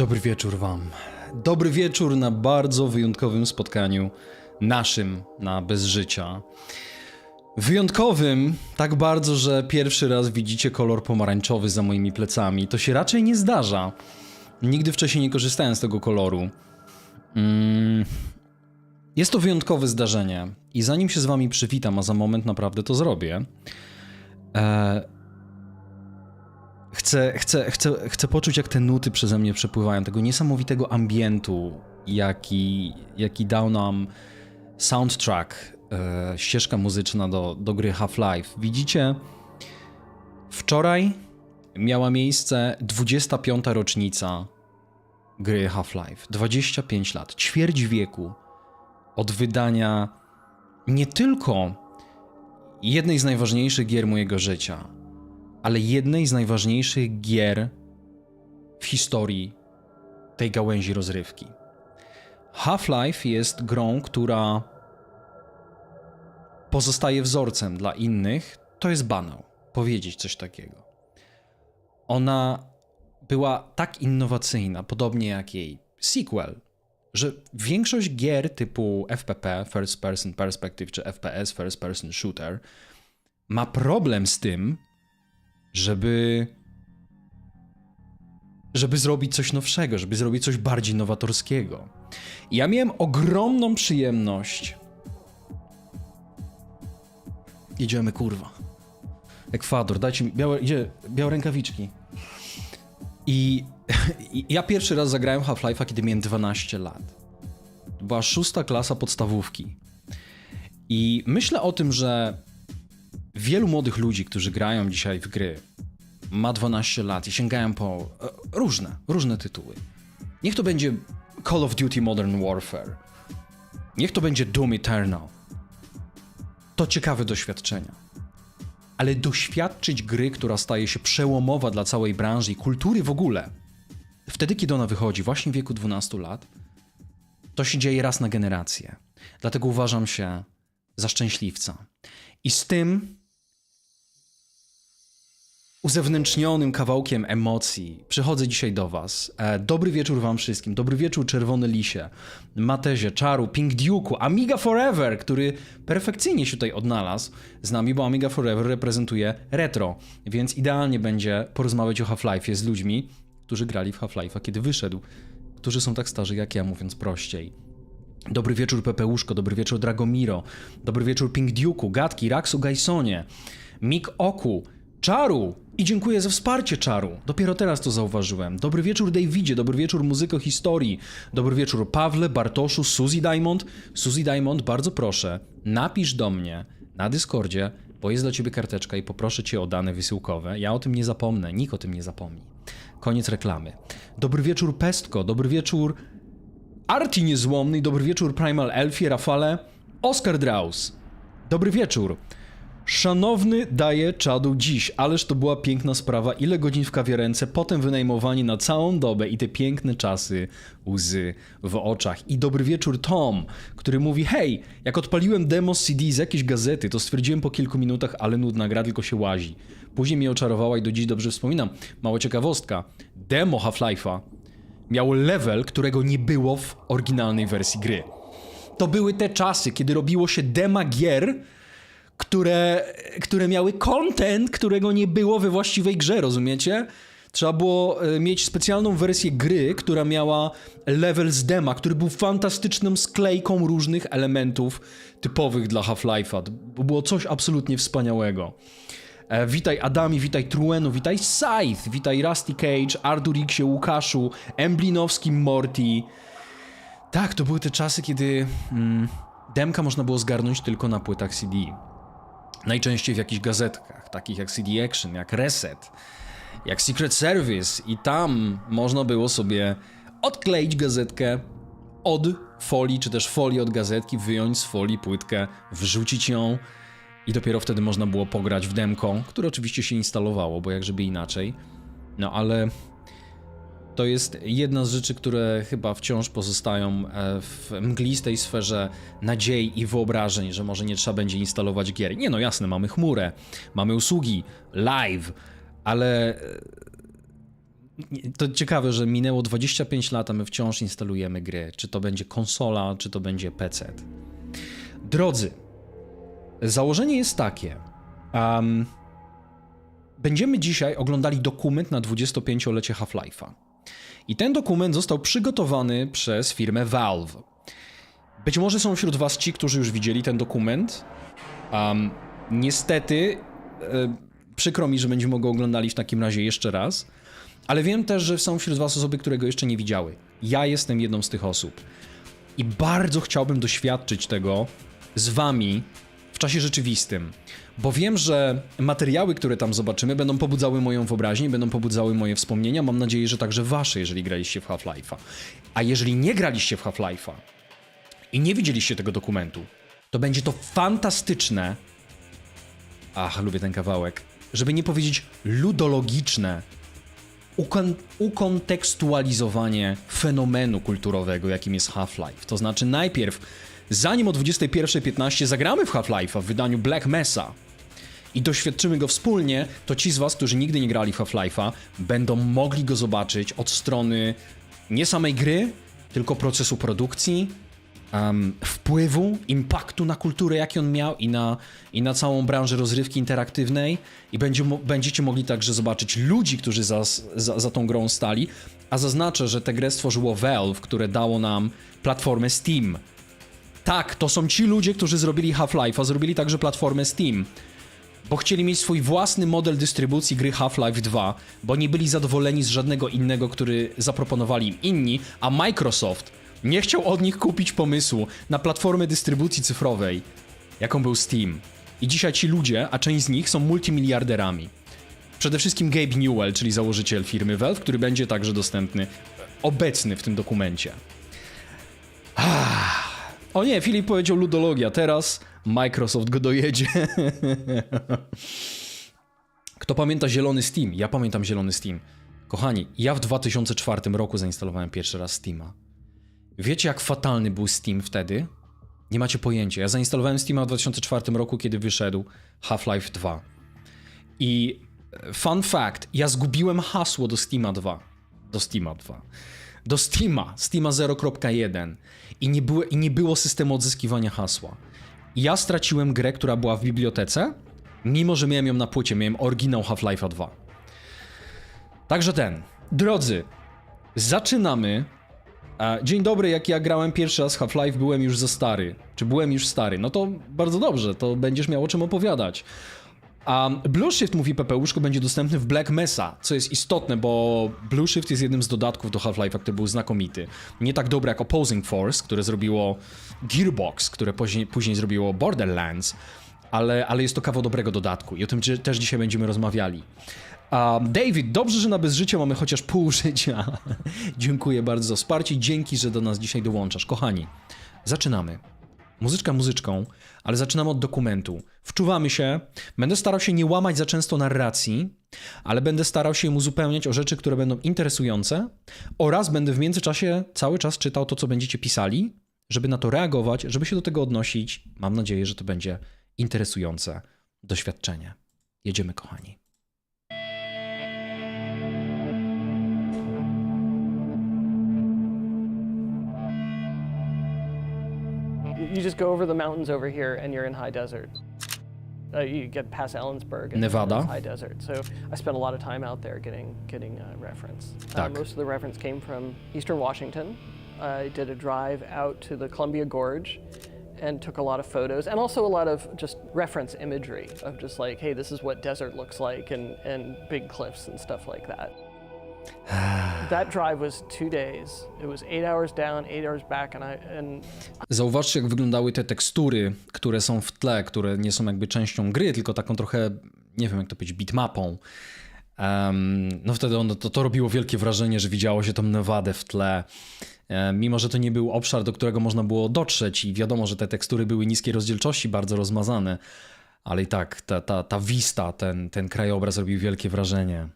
Dobry wieczór wam. Dobry wieczór na bardzo wyjątkowym spotkaniu naszym na Bez Życia. Wyjątkowym tak bardzo, że pierwszy raz widzicie kolor pomarańczowy za moimi plecami. To się raczej nie zdarza. Nigdy wcześniej nie korzystałem z tego koloru. Jest to wyjątkowe zdarzenie i zanim się z wami przywitam, a za moment naprawdę to zrobię, Chcę poczuć, jak te nuty przeze mnie przepływają, tego niesamowitego ambientu, jaki dał nam soundtrack, ścieżka muzyczna do gry Half-Life. Widzicie, wczoraj miała miejsce 25. rocznica gry Half-Life. 25 lat, ćwierć wieku od wydania nie tylko jednej z najważniejszych gier mojego życia, ale jednej z najważniejszych gier w historii tej gałęzi rozrywki. Half-Life jest grą, która pozostaje wzorcem dla innych. To jest banał powiedzieć coś takiego. Ona była tak innowacyjna, podobnie jak jej sequel, że większość gier typu FPP, First Person Perspective, czy FPS, First Person Shooter, ma problem z tym, żeby zrobić coś nowszego, żeby zrobić coś bardziej nowatorskiego. I ja miałem ogromną przyjemność. Idziemy, kurwa. Ekwador, dajcie mi białe rękawiczki. I ja pierwszy raz zagrałem Half-Life'a, kiedy miałem 12 lat. To była 6. klasa podstawówki. I myślę o tym, że wielu młodych ludzi, którzy grają dzisiaj w gry, ma 12 lat i sięgają po różne tytuły. Niech to będzie Call of Duty Modern Warfare. Niech to będzie Doom Eternal. To ciekawe doświadczenia. Ale doświadczyć gry, która staje się przełomowa dla całej branży i kultury w ogóle, wtedy, kiedy ona wychodzi, właśnie w wieku 12 lat, to się dzieje raz na generację. Dlatego uważam się za szczęśliwca. I z tym uzewnętrznionym kawałkiem emocji przychodzę dzisiaj do was. Dobry wieczór wam wszystkim. Dobry wieczór Czerwony Lisie, Matezie, Czaru, Pink Duke'u, Amiga Forever, który perfekcyjnie się tutaj odnalazł z nami, bo Amiga Forever reprezentuje retro, więc idealnie będzie porozmawiać o Half-Life'ie z ludźmi, którzy grali w Half-Life'a, kiedy wyszedł, którzy są tak starzy jak ja, mówiąc prościej. Dobry wieczór Pepeuszko, dobry wieczór Dragomiro, dobry wieczór Pink Duke'u, Gatki, Raksu, Gajsonie, Mik Oku, Czaru! I dziękuję za wsparcie, Czaru. Dopiero teraz to zauważyłem. Dobry wieczór, Davidzie. Dobry wieczór, Muzyko Historii. Dobry wieczór, Pawle, Bartoszu, Suzy Diamond. Suzy Diamond, bardzo proszę, napisz do mnie na Discordzie, bo jest dla ciebie karteczka i poproszę cię o dane wysyłkowe. Ja o tym nie zapomnę, nikt o tym nie zapomni. Koniec reklamy. Dobry wieczór, Pestko. Dobry wieczór, Arti Niezłomny. Dobry wieczór, Primal Elfie, Rafale, Oskar Draus. Dobry wieczór. Szanowny daje czadu dziś, ależ to była piękna sprawa, ile godzin w kawiarence, potem wynajmowanie na całą dobę i te piękne czasy, łzy w oczach. I dobry wieczór Tom, który mówi, hej, jak odpaliłem demo z CD z jakiejś gazety, to stwierdziłem po kilku minutach, ale nudna gra, tylko się łazi. Później mnie oczarowała i do dziś dobrze wspominam. Mała ciekawostka, demo Half-Life'a miało level, którego nie było w oryginalnej wersji gry. To były te czasy, kiedy robiło się dema gier, które miały content, którego nie było we właściwej grze, rozumiecie? Trzeba było mieć specjalną wersję gry, która miała level z dema, który był fantastyczną sklejką różnych elementów typowych dla Half-Life'a. Było coś absolutnie wspaniałego. Witaj Adami, witaj Truenu, witaj Scythe, witaj Rusty Cage, Arduriksie, Łukaszu, Emblinowski, Morty. Tak, to były te czasy, kiedy demka można było zgarnąć tylko na płytach CD. Najczęściej w jakichś gazetkach, takich jak CD Action, jak Reset, jak Secret Service i tam można było sobie odkleić gazetkę od folii, czy też folii od gazetki, wyjąć z folii płytkę, wrzucić ją i dopiero wtedy można było pograć w demko, które oczywiście się instalowało, bo jak żeby inaczej. No ale to jest jedna z rzeczy, które chyba wciąż pozostają w mglistej sferze nadziei i wyobrażeń, że może nie trzeba będzie instalować gier. Nie no jasne, mamy chmurę, mamy usługi, live, ale To ciekawe, że minęło 25 lat, a my wciąż instalujemy gry. Czy to będzie konsola, czy to będzie PC. Drodzy, założenie jest takie. Będziemy dzisiaj oglądali dokument na 25-lecie Half-Life'a. I ten dokument został przygotowany przez firmę Valve. Być może są wśród was ci, którzy już widzieli ten dokument. Niestety, przykro mi, że będziemy go oglądali w takim razie jeszcze raz. Ale wiem też, że są wśród was osoby, które go jeszcze nie widziały. Ja jestem jedną z tych osób. I bardzo chciałbym doświadczyć tego z wami w czasie rzeczywistym. Bo wiem, że materiały, które tam zobaczymy, będą pobudzały moją wyobraźnię, będą pobudzały moje wspomnienia. Mam nadzieję, że także wasze, jeżeli graliście w Half-Life'a. A jeżeli nie graliście w Half-Life'a i nie widzieliście tego dokumentu, to będzie to fantastyczne, lubię ten kawałek, żeby nie powiedzieć ludologiczne, ukontekstualizowanie fenomenu kulturowego, jakim jest Half-Life. To znaczy najpierw, zanim o 21:15 zagramy w Half-Life'a w wydaniu Black Mesa i doświadczymy go wspólnie, to ci z was, którzy nigdy nie grali w Half-Life'a, będą mogli go zobaczyć od strony nie samej gry, tylko procesu produkcji, wpływu, impaktu na kulturę, jaki on miał i na całą branżę rozrywki interaktywnej i będziecie mogli także zobaczyć ludzi, którzy za tą grą stali, a zaznaczę, że tę grę stworzyło Valve, które dało nam platformę Steam. Tak, to są ci ludzie, którzy zrobili Half-Life'a, zrobili także platformę Steam, bo chcieli mieć swój własny model dystrybucji gry Half-Life 2, bo nie byli zadowoleni z żadnego innego, który zaproponowali im inni, a Microsoft nie chciał od nich kupić pomysłu na platformę dystrybucji cyfrowej, jaką był Steam. I dzisiaj ci ludzie, a część z nich są multimiliarderami. Przede wszystkim Gabe Newell, czyli założyciel firmy Valve, który będzie także dostępny, obecny w tym dokumencie. O nie, Filip powiedział ludologia, teraz Microsoft go dojedzie. Kto pamięta zielony Steam? Ja pamiętam zielony Steam. Kochani, ja w 2004 roku zainstalowałem pierwszy raz Steama. Wiecie, jak fatalny był Steam wtedy? Nie macie pojęcia. Ja zainstalowałem Steama w 2004 roku, kiedy wyszedł Half-Life 2. I fun fact, ja zgubiłem hasło do Steama 2. Do Steama 0.1 i nie było systemu odzyskiwania hasła. I ja straciłem grę, która była w bibliotece, mimo że miałem ją na płycie, miałem oryginał Half-Life'a 2. Także drodzy, zaczynamy. Dzień dobry, jak ja grałem pierwszy raz Half-Life, byłem już za stary. Czy byłem już stary? No to bardzo dobrze, to będziesz miał o czym opowiadać. Blue Shift, mówi Pepeuszko, będzie dostępny w Black Mesa, co jest istotne, bo Blue Shift jest jednym z dodatków do Half-Life'a, który był znakomity. Nie tak dobry jak Opposing Force, które zrobiło Gearbox, które później zrobiło Borderlands, ale jest to kawał dobrego dodatku i o tym też dzisiaj będziemy rozmawiali. David, dobrze, że na bez życia mamy chociaż pół życia. Dziękuję bardzo za wsparcie i dzięki, że do nas dzisiaj dołączasz. Kochani, zaczynamy. Muzyczka muzyczką, ale zaczynamy od dokumentu. Wczuwamy się, będę starał się nie łamać za często narracji, ale będę starał się ją uzupełniać o rzeczy, które będą interesujące oraz będę w międzyczasie cały czas czytał to, co będziecie pisali, żeby na to reagować, żeby się do tego odnosić. Mam nadzieję, że to będzie interesujące doświadczenie. Jedziemy, kochani. You just go over the mountains over here and you're in high desert. You get past Ellensburg and Nevada. it's high desert. So I spent a lot of time out there getting reference. Tak. Most of the reference came from Eastern Washington. I did a drive out to the Columbia Gorge and took a lot of photos and also a lot of just reference imagery of just like, hey, this is what desert looks like and big cliffs and stuff like that. That drive was 2 days. It was 8 hours down, 8 hours back, and Zauważcie, jak wyglądały te tekstury, które są w tle, które nie są jakby częścią gry, tylko taką trochę, nie wiem jak to powiedzieć, bitmapą. No wtedy to robiło wielkie wrażenie, że widziało się tą Nevadę w tle. Mimo że to nie był obszar, do którego można było dotrzeć i wiadomo, że te tekstury były niskiej rozdzielczości, bardzo rozmazane, ale i tak ta vista, ten krajobraz robił wielkie wrażenie.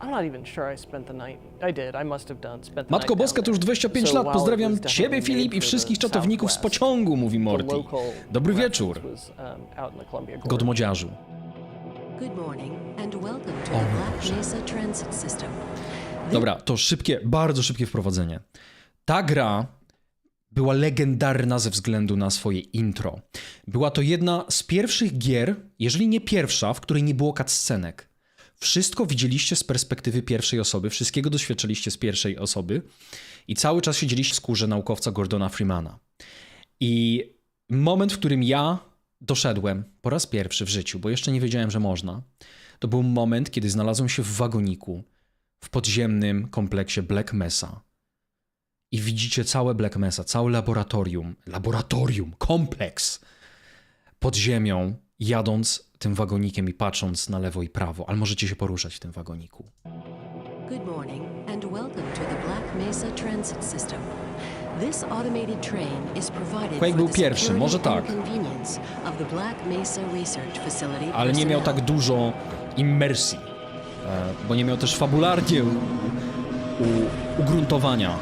I'm not even sure I spent the night. I did. I must have done. Spent the Matko night Boska, to już 25 lat. Pozdrawiam ciebie, Filip, i wszystkich czatowników z pociągu, mówi Morty. Dobry wieczór, godmodziarzu. Good morning and welcome to the Black Mesa Transit System. Dobra, to szybkie, bardzo szybkie wprowadzenie. Ta gra była legendarna ze względu na swoje intro. Była to jedna z pierwszych gier, jeżeli nie pierwsza, w której nie było cutscenek. Wszystko widzieliście z perspektywy pierwszej osoby, wszystkiego doświadczyliście z pierwszej osoby i cały czas siedzieliście w skórze naukowca Gordona Freemana. I moment, w którym ja doszedłem po raz pierwszy w życiu, bo jeszcze nie wiedziałem, że można, to był moment, kiedy znalazłem się w wagoniku w podziemnym kompleksie Black Mesa. I widzicie całe Black Mesa, całe laboratorium, kompleks pod ziemią, jadąc tym wagonikiem i patrząc na lewo i prawo, ale możecie się poruszać w tym wagoniku. Good morning and welcome to the Black Mesa Transit System. This automated train is provided Quake for był the pierwszy, security może and tak, convenience of the Black Mesa Research Facility ale nie miał tak personnel. dużo immersji, bo nie miał też fabularnie ugruntowania.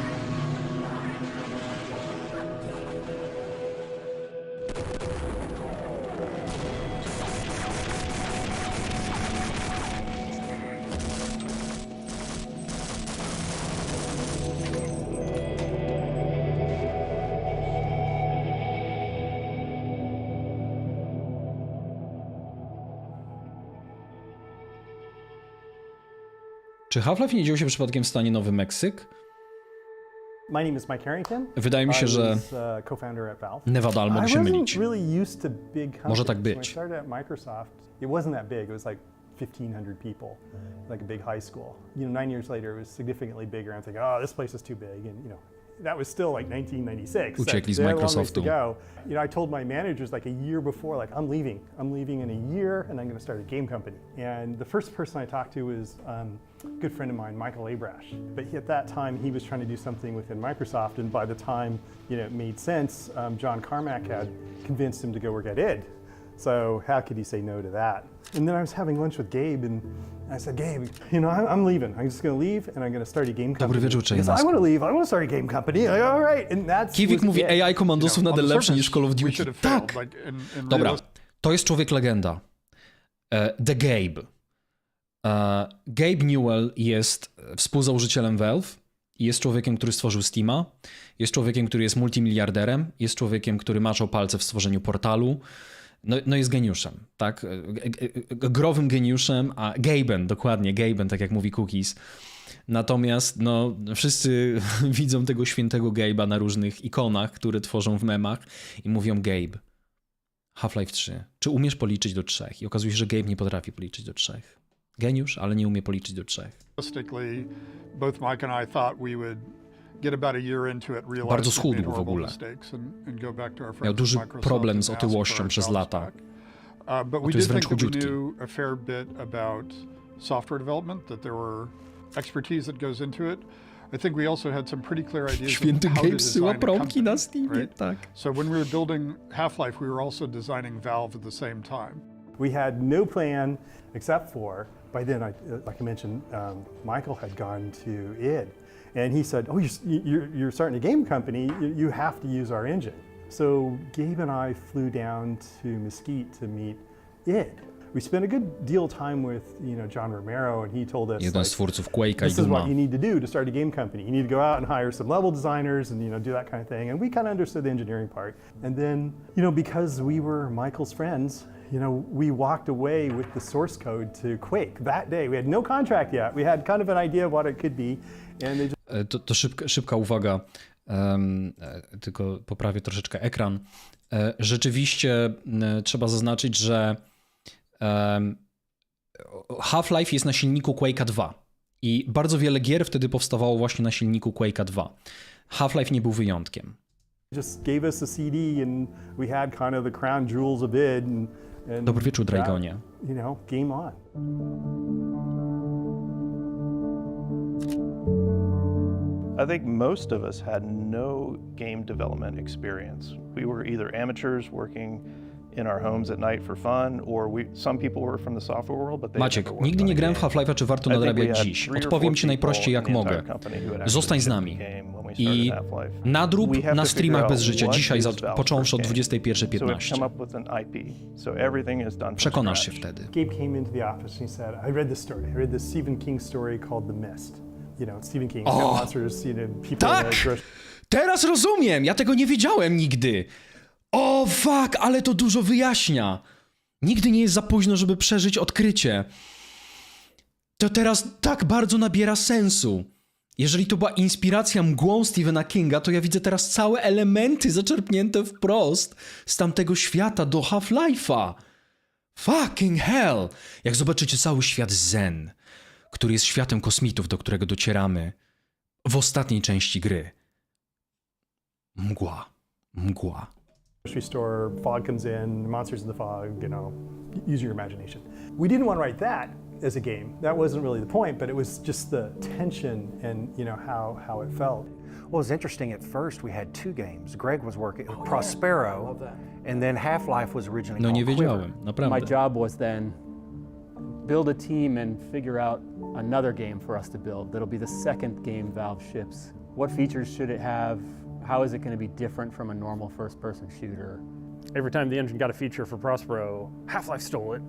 Czy Half-Life nie dzieje się przypadkiem w stanie Nowy Meksyk? My name is Mike Harrington. Wydaje mi się, I że was, co-founder at Valve. Nevada mogę się I mylić. wasn't really used to big companies. Może tak When I być. started at Microsoft, it wasn't that big. It was like 1,500 people, like a big high school. 9 years later, it was significantly bigger. I'm thinking, oh, this place is too big, and that was still like 1996. Uciekli z They had a long ways Microsoftu. to go. I told my managers like a year before, like I'm leaving. I'm leaving in a year, and I'm going to start a game company. And the first person I talked to was a good friend of mine, Michael Abrash. But at that time, he was trying to do something within Microsoft, and by the time it made sense, John Carmack had convinced him to go work at id. So how could he say no to that? And then I was having lunch with Gabe, and I said, Gabe, I'm leaving. I'm just going to leave, and I'm going to start a game company. Dobry wieczór, He said, I Czejanasku. want to leave. I want to start a game company. Like, all right, and that's. Kiwik mówi, was it. AI komandosów nadal lepsze niż Call of Duty. Tak! Dobra, to jest człowiek legenda. The Gabe. Gabe Newell jest współzałożycielem Valve. Jest człowiekiem, który stworzył Steama. Jest człowiekiem, który jest multimiliarderem. Jest człowiekiem, który maczał palce w stworzeniu portalu. No jest geniuszem, tak? Growym geniuszem, a Gaben, dokładnie, Gaben, tak jak mówi Cookies. Natomiast wszyscy widzą tego świętego Gabe'a na różnych ikonach, które tworzą w memach i mówią Gabe, Half-Life 3, czy umiesz policzyć do 3? I okazuje się, że Gabe nie potrafi policzyć do 3. Geniusz, ale nie umie policzyć do 3. Both Mike and I thought we would get about a year into it, realize Bardzo we'd schudł made w horrible ogóle. mistakes and go back to our friends Miał duży at Microsoft problem z and ask otyłością for our przez jobs lata. back. But to we jest did wręcz think that we chudziutki. knew a fair bit about software development, that there were expertise that goes into it. I think we also had some pretty clear ideas Święty of how to Gabe syła design a promki na company, Steamie, right? tak. So when we were building Half-Life, we were also designing Valve at the same time. We had no plan except for, by then, like I mentioned, Michael had gone to id. And he said, oh, you're starting a game company, you have to use our engine. So Gabe and I flew down to Mesquite to meet id. We spent a good deal of time with John Romero, and he told us, Jeden z twórców Quake'a i this is Duma. what you need to do to start a game company. You need to go out and hire some level designers and do that kind of thing. And we kind of understood the engineering part. And then, because we were Michael's friends, we walked away with the source code to Quake that day. We had no contract yet. We had kind of an idea of what it could be. And they just... To szybka uwaga, tylko poprawię troszeczkę ekran. Rzeczywiście trzeba zaznaczyć, że Half-Life jest na silniku Quake'a 2 i bardzo wiele gier wtedy powstawało właśnie na silniku Quake'a 2. Half-Life nie był wyjątkiem. Just gave us a CD and we had kind of the crown jewels of id. And Dobry wieczór, Dragonie. Game on. I think most of us had no game development experience. We were either amateurs working in our homes at night for fun, or some people were from the software world, but they Maciek, never worked nigdy on nie a grałem w game. Half-Life'a, czy warto I think we nadrabiać had dziś? 3 or 4 Odpowiem ci najprościej jak people in the mogę. entire company who had Zostań z actually nami. shipped the game when we I started Half-Life. nadrób We have na to streamach figure bez out życia, what dzisiaj, is Valve's począwszy od first game. So we've 21:15. come up with an IP. So everything is done from Przekonasz się scratch. wtedy. Gabe came into the office and he said, I read this story. I read this Stephen King story called The Mist. Stephen King, monsters, people. Tak! Teraz rozumiem! Ja tego nie wiedziałem nigdy. O, fuck, ale to dużo wyjaśnia. Nigdy nie jest za późno, żeby przeżyć odkrycie. To teraz tak bardzo nabiera sensu. Jeżeli to była inspiracja mgłą Stephena Kinga, to ja widzę teraz całe elementy zaczerpnięte wprost z tamtego świata do Half-Life'a. Fucking hell! Jak zobaczycie cały świat Zen, który jest światem kosmitów, do którego docieramy w ostatniej części gry. Mgła. Grocery store, fog comes in, monsters in the fog, use your imagination. We didn't want to write that as a game. That wasn't really the point, but it was just the tension and how it felt. Well, it was interesting. At first, we had two games. Greg was working Prospero, and then Half-Life was originally No nie called wiedziałem, Quiver. naprawdę. My job was then build a team and figure out another game for us to build. That'll be the second game Valve ships. What features should it have? How is it going to be different from a normal first-person shooter? Every time the engine got a feature for Prospero, Half-Life stole it.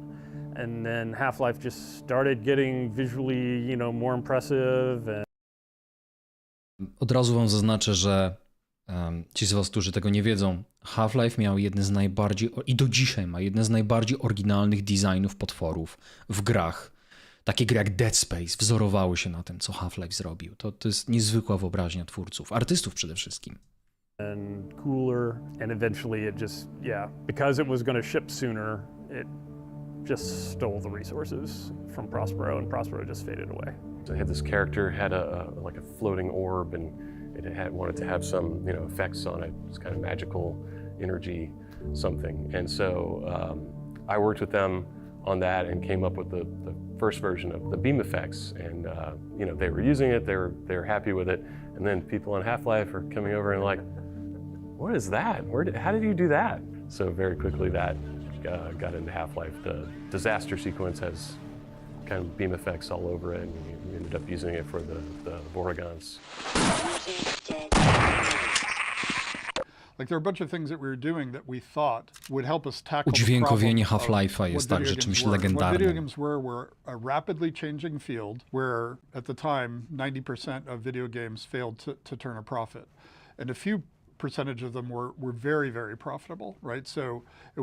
And then Half-Life just started getting visually, more impressive. And Od razu wam zaznaczę, że ci z was, którzy tego nie wiedzą, Half-Life miał jedne z najbardziej, i do dzisiaj ma jedne z najbardziej oryginalnych designów potworów w grach. Takie gry jak Dead Space wzorowały się na tym, co Half-Life zrobił. To jest niezwykła wyobraźnia twórców, artystów przede wszystkim. and cooler, and eventually it just, because it was going to ship sooner, it just stole the resources from Prospero, and Prospero just faded away. So I had this character, had like a floating orb, and it wanted to have some effects on it. It's kind of magical energy, something. And so I worked with them on that and came up with the first version of the beam effects. And they were using it, they were happy with it. And then people on Half-Life are coming over and like, what is that? How did you do that? So very quickly that got into Half-Life. The disaster sequence has kind of beam effects all over it, and we ended up using it for the Vortigons. Like there are a bunch of things that we were doing that we thought would help us tackle the Udźwiękowienie problem of Half-Life'a jest what video także games czymś were. What video legendarnym. games were a rapidly changing field where at the time 90% of video games failed to turn a profit. And a few percentage of them were very, very profitable, right? So it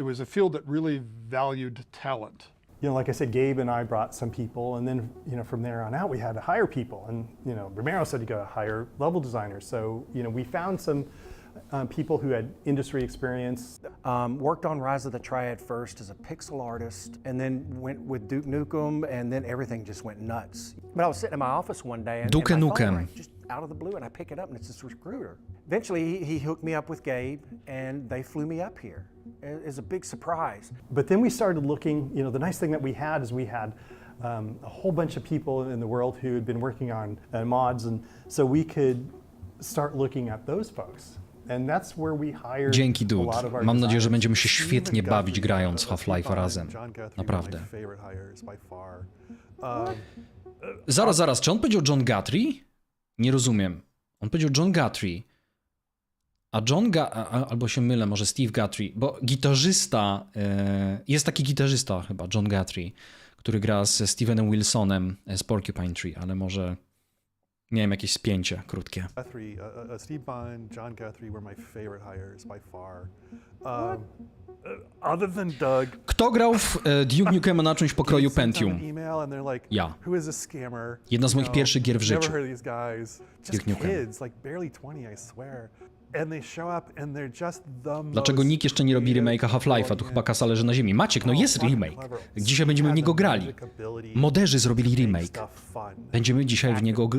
was a field that really valued talent. Like I said, Gabe and I brought some people, and then from there on out we had to hire people, and Romero said you got to hire level designers. So we found some people who had industry experience. Worked on Rise of the Triad first as a pixel artist, and then went with Duke Nukem, and then everything just went nuts. But I was sitting in my office one day, and Duke my phone Nukem. rang just out of the blue, and I pick it up, and it's this recruiter. Eventually, he hooked me up with Gabe, and they flew me up here. It was a big surprise. But then we started looking, the nice thing that we had is we had a whole bunch of people in the world who had been working on mods, and so we could start looking at those folks. And that's where we hired Dzięki, a dude. lot of our Mam nadzieję, że designers. będziemy się świetnie bawić grając Half-Life'a razem. Naprawdę. Zaraz, czy on powiedział John Guthrie? Nie rozumiem. On powiedział John Guthrie. A albo się mylę, może Steve Guthrie, bo gitarzysta, jest taki gitarzysta chyba, John Guthrie, który gra ze Stevenem Wilsonem z Porcupine Tree, ale może miałem jakieś spięcie krótkie. Steve Bond, John Guthrie were my favorite hires by far. Other than Doug. Kto grał w Duke Nukema na czymś pokroju Pentium? Ja. Jedna z moich pierwszych gier w życiu. Duke Nukem. Dlaczego nikt jeszcze nie robi remake'a Half-Life'a? Tu chyba kasa leży na ziemi. Maciek, no jest remake. Dzisiaj będziemy w niego grali. Moderzy zrobili remake. Będziemy dzisiaj w niego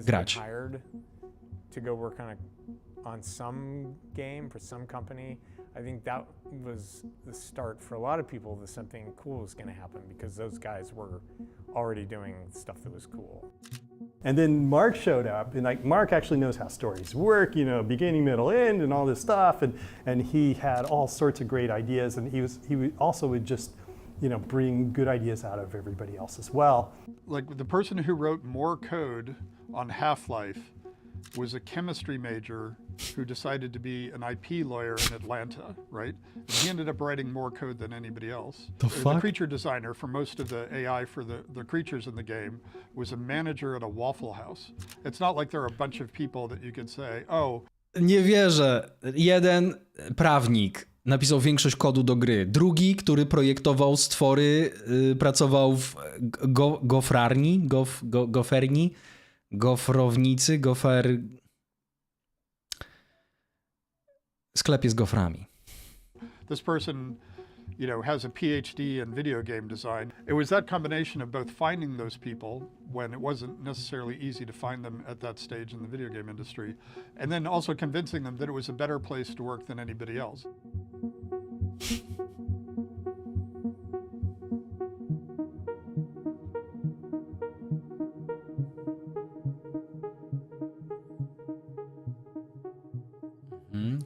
grać. On some game for some company, I think that was the start for a lot of people that something cool was going to happen because those guys were already doing stuff that was cool. And then Mark showed up, and Mark actually knows how stories work, beginning, middle, end, and all this stuff, and he had all sorts of great ideas, and he also would just bring good ideas out of everybody else as well. Like the person who wrote more code on Half-Life was a chemistry major who decided to be an IP lawyer in Atlanta, right? And he ended up writing more code than anybody else. The fuck? creature designer for most of the AI for the creatures in the game was a manager at a Waffle House. It's not like there are a bunch of people that you could say, oh. Nie wierzę. Jeden prawnik napisał większość kodu do gry. Drugi, który projektował stwory, pracował w gofrarni, goferni, gofrownicy, sklepie z goframi. This person, you know, has a PhD in video game design. It was that combination of both finding those people when it wasn't necessarily easy to find them at that stage in the video game industry, and then also convincing them that it was a better place to work than anybody else.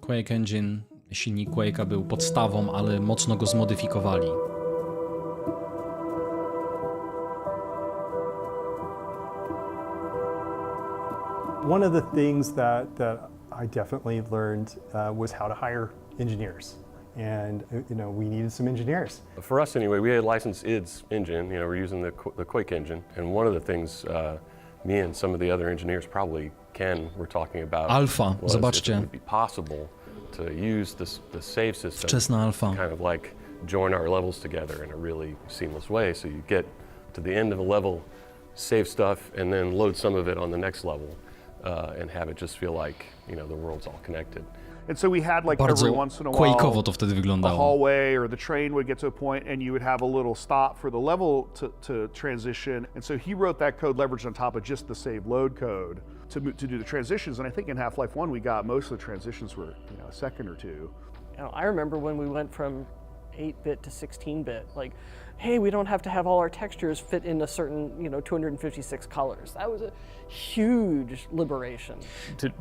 Quake Engine, silnik Quake'a był podstawą, ale mocno go zmodyfikowali. One of the things that I definitely learned was how to hire engineers. And you know, we needed some engineers. For us anyway, we had licensed ID's engine, you know, we're using the Quake engine. And one of the things me and some of the other engineers, probably Ken, were talking about Alpha, was zobaczcie. if it would be possible to use the save system Wczesna alfa. kind of like join our levels together in a really seamless way. So you get to the end of a level, save stuff, and then load some of it on the next level and have it just feel like, you know, the world's all connected. And so we had like every Bardzo once in a while Quake'owo to wtedy a wyglądało. hallway or the train would get to a point and you would have a little stop for the level to transition. And so he wrote that code leveraged on top of just the save load code to do the transitions. And I think in Half-Life 1 we got most of the transitions were, you know, a second or two. You know, I remember when we went from 8-bit to 16-bit, like, hey, we don't have to have all our textures fit in a certain, you know, 256 colors. That was a huge liberation.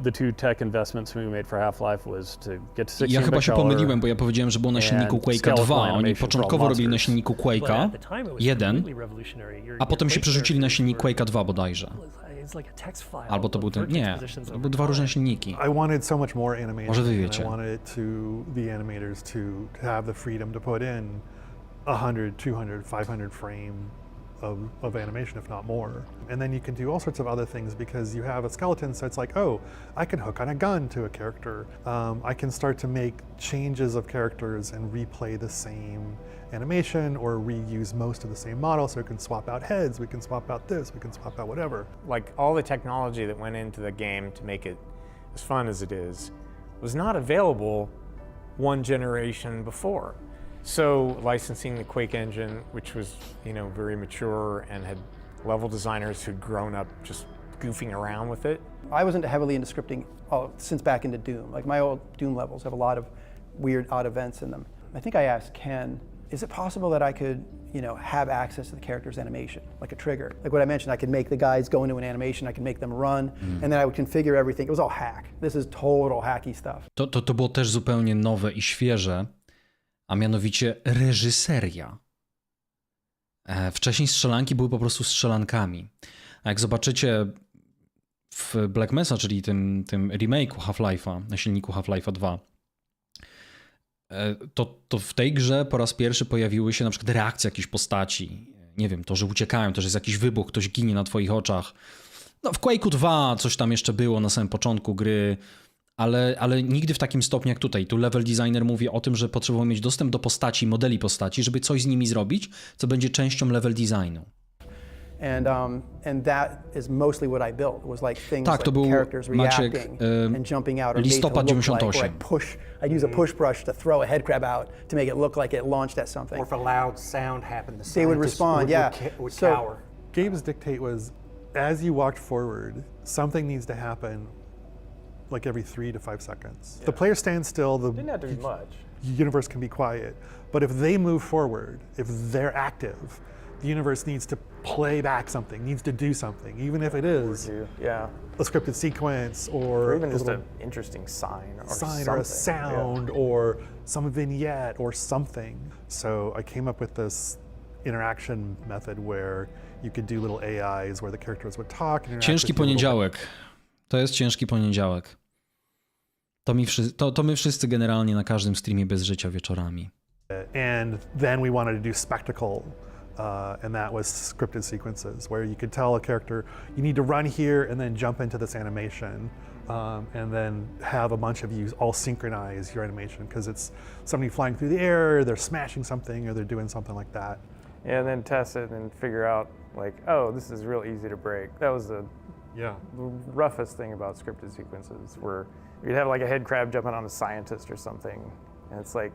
The two tech investments we made for Half-Life was to get to 16-bit Ja chyba się color pomyliłem, bo ja powiedziałem, że było na silniku and Quake'a skeletal 2. Oni animation początkowo for robili na monsters. silniku Quake'a 1, a potem się przerzucili na silnik Quake'a 2 bodajże. Albo to był ten... Nie, to były dwa różne silniki. I wanted so much more animation. Może wy and wiecie. I wanted the animators to have the freedom to put in 100, 200, 500 frame of animation, if not more. And then you can do all sorts of other things because you have a skeleton, so it's like, oh, I can hook on a gun to a character. I can start to make changes of characters and replay the same animation or reuse most of the same model, so we can swap out heads, we can swap out this, we can swap out whatever. Like all the technology that went into the game to make it as fun as it is was not available one generation before. So licensing the Quake engine, which was, you know, very mature and had level designers who'd grown up just goofing around with it. I wasn't heavily into scripting since back into Doom. Like my old Doom levels have a lot of weird, odd events in them. I think I asked Ken, is it possible that I could, you know, have access to the character's animation, like a trigger? Like what I mentioned, I could make the guys go into an animation, I could make them run, and then I would configure everything. It was all hack. This is total hacky stuff. To było też zupełnie nowe i świeże, a mianowicie reżyseria. Wcześniej strzelanki były po prostu strzelankami. A jak zobaczycie w Black Mesa, czyli tym remake'u Half-Life'a, na silniku Half-Life'a 2, to w tej grze po raz pierwszy pojawiły się na przykład reakcje jakiejś postaci. Nie wiem, to, że uciekają, to, że jest jakiś wybuch, ktoś ginie na twoich oczach. No w Quake'u 2 coś tam jeszcze było na samym początku gry, ale nigdy w takim stopniu jak tutaj. Tu level designer mówi o tym, że potrzebował mieć dostęp do postaci, modeli postaci, żeby coś z nimi zrobić, co będzie częścią level designu. And that is mostly what I built. It was like things Tak, to like był, characters Maciek, reacting and jumping out or made to listopad look like, or 98. I'd use a push brush to throw a head crab out to make it look like it launched at something. Or if a loud sound happened, they would respond, would cower. Gabe's dictate was, as you walked forward, something needs to happen like every 3 to 5 seconds. Yeah. The player stands still, Didn't have to be much. Universe can be quiet. But if they move forward, if they're active, the universe needs to play back something, needs to do something, even if it is a scripted sequence or even just an interesting sign or a sound or some vignette or something. So I came up with this interaction method where you could do little AIs where the characters would talk. And Ciężki poniedziałek. To jest ciężki poniedziałek. To my wszyscy generalnie na każdym streamie bez życia wieczorami. And then we wanted to do spectacle, and that was scripted sequences where you could tell a character, you need to run here and then jump into this animation, and then have a bunch of you all synchronize your animation because it's somebody flying through the air, they're smashing something, or they're doing something like that. And then test it and figure out, like, oh, this is real easy to break. That was the roughest thing about scripted sequences, where you'd have like a head crab jumping on a scientist or something, and it's like,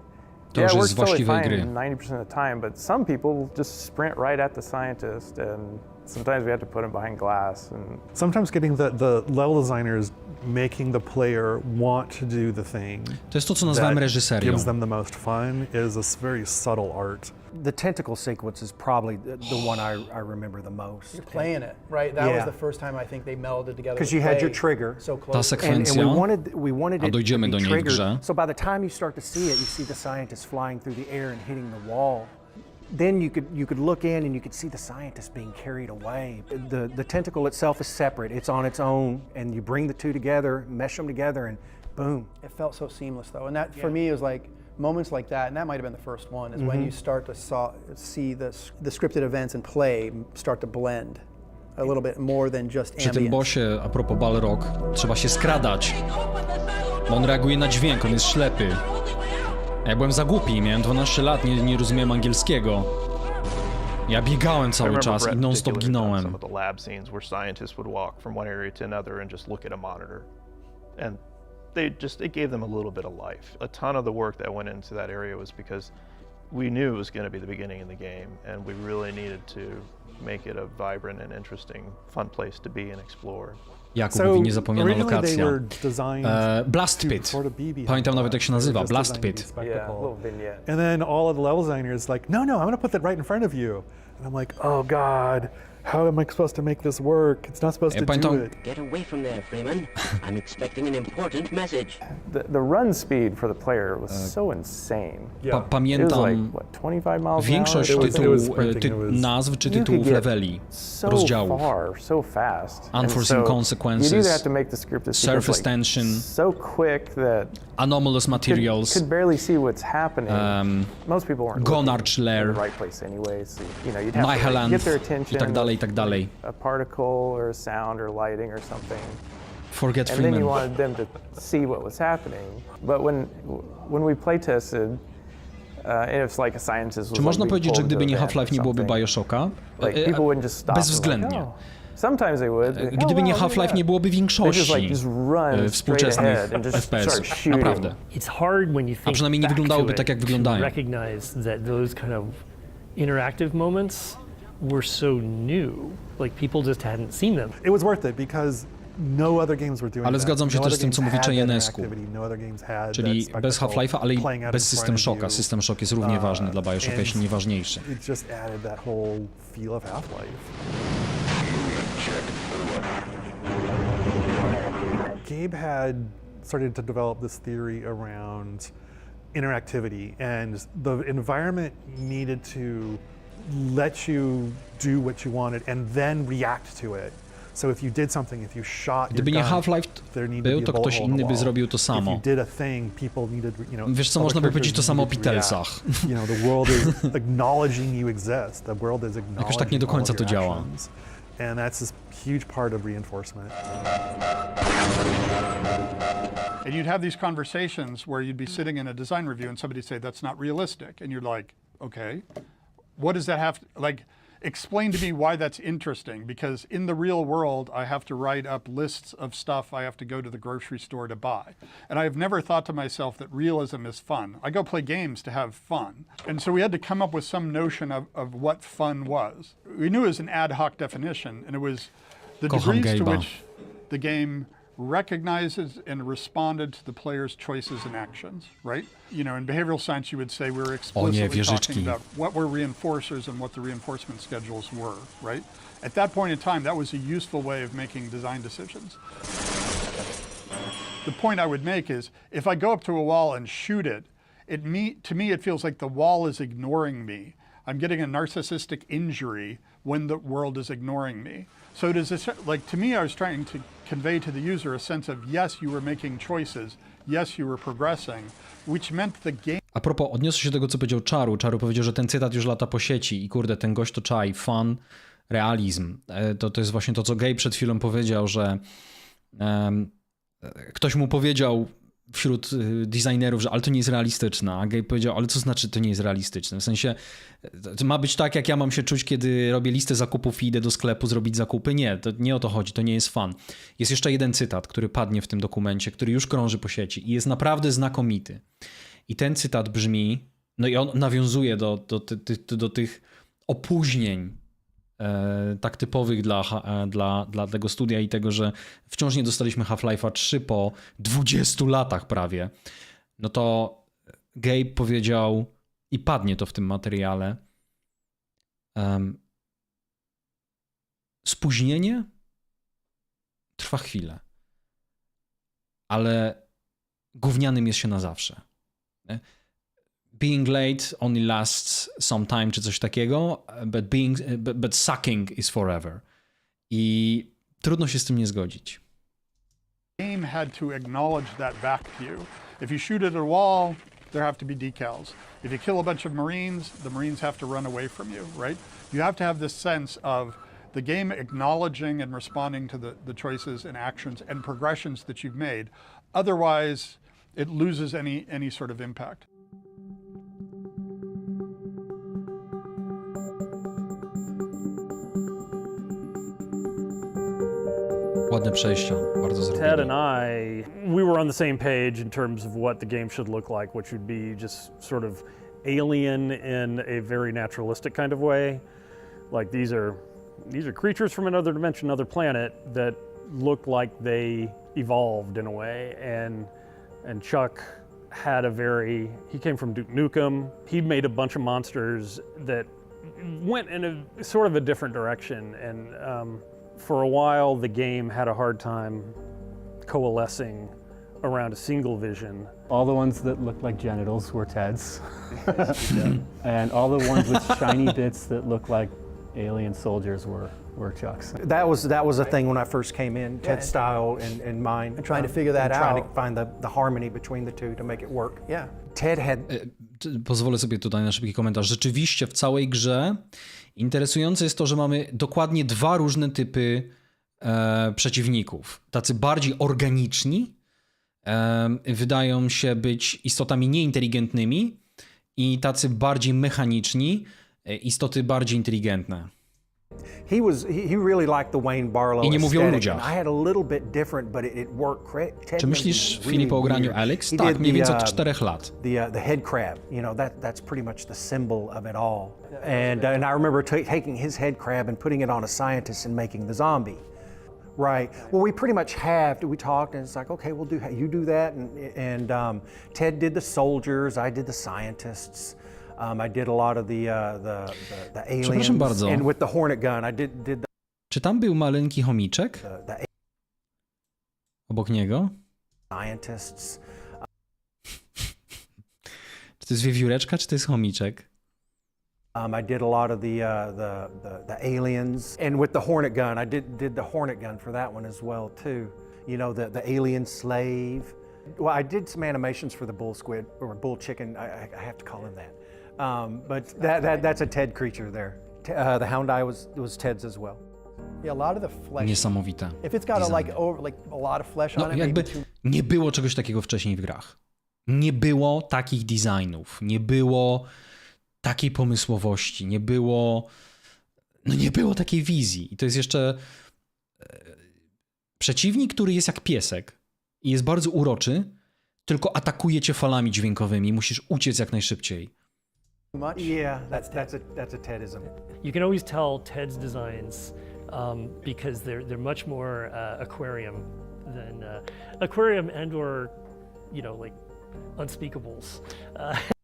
yeah, it works totally fine 90% of the time, but some people just sprint right at the scientist, and sometimes we have to put them behind glass. And sometimes getting the level designers making the player want to do the thing. To jest to, co nazwałem reżyserią. Gives them the most fun is a very subtle art. The tentacle sequence is probably the one I remember the most. You're playing it, right? That was the first time I think they melded together. Because you had your trigger. So close. Ta sekwencja, and we wanted a it to dojdziemy be do niej w triggered. grze. So by the time you start to see it, you see the scientist flying through the air and hitting the wall. Then you could look in and you could see the scientist being carried away. The tentacle itself is separate. It's on its own, and you bring the two together, mesh them together, and boom. It felt so seamless though, and that for me was like moments like that, and that might have been the first one, is when you start to see the scripted events and play start to blend a little bit more than just Przy tym ambient. bossie, a propos Balrog, trzeba się skradać, bo on reaguje na dźwięk, on jest ślepy. Ja byłem za głupi, miałem 12 lat, nie rozumiałem angielskiego. Ja biegałem cały czas i non-stop ginąłem. Some of the lab scenes where scientists would walk from one area to another and just look at a monitor. And it gave them a little bit of life. A ton of the work that went into that area was because we knew it was going to be the beginning of the game, and we really needed to make it a vibrant and interesting, fun place to be and explore. Jakub mówi niezapomniana lokacja. Blast Pit. Pamiętam nawet jak się nazywa, Blast Pit. And then all of the level designers like, no, I'm going to put that right in front of you. And I'm like, oh God, how am I supposed to make this work? It's not supposed to do it. Get away from there, Freeman. I'm expecting an important message. The run speed for the player was so insane. Pamiętam It was like, what, 25 miles większość an hour? nazw czy tytułów leveli, rozdziałów. So fast. Unforeseen consequences, you'd either have to make the script surface tension, so quick that anomalous materials, could barely see what's happening. Most people weren't Gonarch Lair, in the right place anyway, so you'd have to get their attention. I tak dalej. A particle or a sound or lighting or something. Forget and Freeman. then you wanted them to see what was happening. But when we play tested, it's like a scientist was Czy można powiedzieć, że gdyby nie event Half-Life nie byłoby Bioshocka? Like people wouldn't just stop. Bezwzględnie. Like, sometimes they would. Gdyby nie Half-Life, nie byłoby większości współczesnych FPS. Naprawdę. A przynajmniej nie wyglądałyby tak, jak wyglądają. Interactive moments were so new, like people just hadn't seen them. It was worth it because no other games were doing Ale zgadzam się no też z tym, co mówi Czejenesku. No Czyli bez Half-Life'a, ale i bez System Shocka. System Shock jest równie ważny dla Bioshocka, jeśli nie ważniejszy. It just added that whole feel of Half-Life. Gabe had started to develop this theory around interactivity, and the environment needed to let you do what you wanted and then react to it. So if you did something, if you shot Gdyby nie Half-Life był, to ktoś inny by zrobił to samo. Wiesz co, można by powiedzieć to samo o Beatlesach. Jakoś tak nie do końca to działa. And that's a huge part of reinforcement. And you'd have these conversations where you'd be sitting in a design review and somebody'd say, that's not realistic. And you're like, okay, what does that have to, like, explain to me why that's interesting, because in the real world, I have to write up lists of stuff I have to go to the grocery store to buy. And I've never thought to myself that realism is fun. I go play games to have fun. And so we had to come up with some notion of what fun was. We knew it was an ad hoc definition, and it was the degrees to which the game recognizes and responded to the player's choices and actions, right? You know, in behavioral science, you would say we were explicitly talking about what were reinforcers and what the reinforcement schedules were, right? At that point in time, that was a useful way of making design decisions. The point I would make is, if I go up to a wall and shoot it, to me, it feels like the wall is ignoring me. I'm getting a narcissistic injury when the world is ignoring me. So it is like, to me, I was trying to convey to the user a sense of, yes, you were making choices. yes, you were progressing, which meant the game. A propos, odniosę się do tego, co powiedział Czaru. Czaru powiedział, że ten cytat już lata po sieci i kurde, ten gość to czai. Fun, realizm. To jest właśnie to, co Gabe przed chwilą powiedział, że ktoś mu powiedział wśród designerów, że ale to nie jest realistyczne, a Gabe powiedział, ale co znaczy to nie jest realistyczne? W sensie, to ma być tak, jak ja mam się czuć, kiedy robię listę zakupów i idę do sklepu zrobić zakupy? Nie, to nie o to chodzi, to nie jest fan. Jest jeszcze jeden cytat, który padnie w tym dokumencie, który już krąży po sieci i jest naprawdę znakomity. I ten cytat brzmi, no i on nawiązuje do tych opóźnień tak typowych dla tego studia i tego, że wciąż nie dostaliśmy Half-Life'a 3 po 20 latach prawie. No to Gabe powiedział, i padnie to w tym materiale, spóźnienie trwa chwilę, ale gównianym jest się na zawsze. Being late only lasts some time, czy coś takiego, but sucking is forever. I trudno się z tym nie zgodzić. Game had to acknowledge that back to you. If you shoot at a wall, there have to be decals. If you kill a bunch of Marines, the Marines have to run away from you, right? You have to have this sense of the game acknowledging and responding to the choices and actions and progressions that you've made. Otherwise, it loses any sort of impact. Ładne przejścia, bardzo zrobione. Ted and I, we were on the same page in terms of what the game should look like, which would be just sort of alien in a very naturalistic kind of way. Like these are creatures from another dimension, another planet that look like they evolved in a way. And Chuck had he came from Duke Nukem. He made a bunch of monsters that went in a sort of a different direction. And for a while, the game had a hard time coalescing around a single vision. All the ones that looked like genitals were Ted's. And all the ones with shiny bits that looked like alien soldiers were Chuck's. That was a thing when I first came in, Ted's style and mine. And trying to figure that out. Trying to find the harmony between the two to make it work. Yeah. Ted had... Pozwolę sobie tutaj na szybki komentarz. Rzeczywiście w całej grze interesujące jest to, że mamy dokładnie dwa różne typy przeciwników. Tacy bardziej organiczni, wydają się być istotami nieinteligentnymi, i tacy bardziej mechaniczni, istoty bardziej inteligentne. He really liked the Wayne Barlow I nie mówię o aesthetic, ludziach. and I had a little bit different, but it worked. Ted Czy myślisz, really Filip, o graniu weird. Alex? He Tak, did mniej więcej od 4 lat. The head crab, you know, that's pretty much the symbol of it all. And I remember taking his head crab and putting it on a scientist and making the zombie. Right. Well, we pretty much we talked, and it's like, okay, you do that, and Ted did the soldiers, I did the scientists. I did a lot of the aliens. Przepraszam bardzo. And with the Hornet gun, I did the... Czy tam był maleńki chomiczek? Obok niego? Scientists. Czy to jest wiewióreczka, czy to jest chomiczek? I did a lot of the aliens, and with the Hornet gun, I did the Hornet gun for that one as well too. You know, the alien slave. Well, I did some animations for the bull squid or bull chicken. I have to call him that. But that's a Ted creature there. The Hound Eye was Ted's as well. Yeah, a lot of the flesh. Niesamowite. If it's got a lot of flesh on it, jakby nie było czegoś takiego wcześniej w grach. Nie było takich designów, nie było takiej pomysłowości, nie było takiej wizji. I to jest jeszcze przeciwnik, który jest jak piesek i jest bardzo uroczy, tylko atakuje cię falami dźwiękowymi. Musisz uciec jak najszybciej. Yeah, that's a Tedism. You can always tell Ted's designs because they're much more aquarium than aquarium and/or like unspeakables.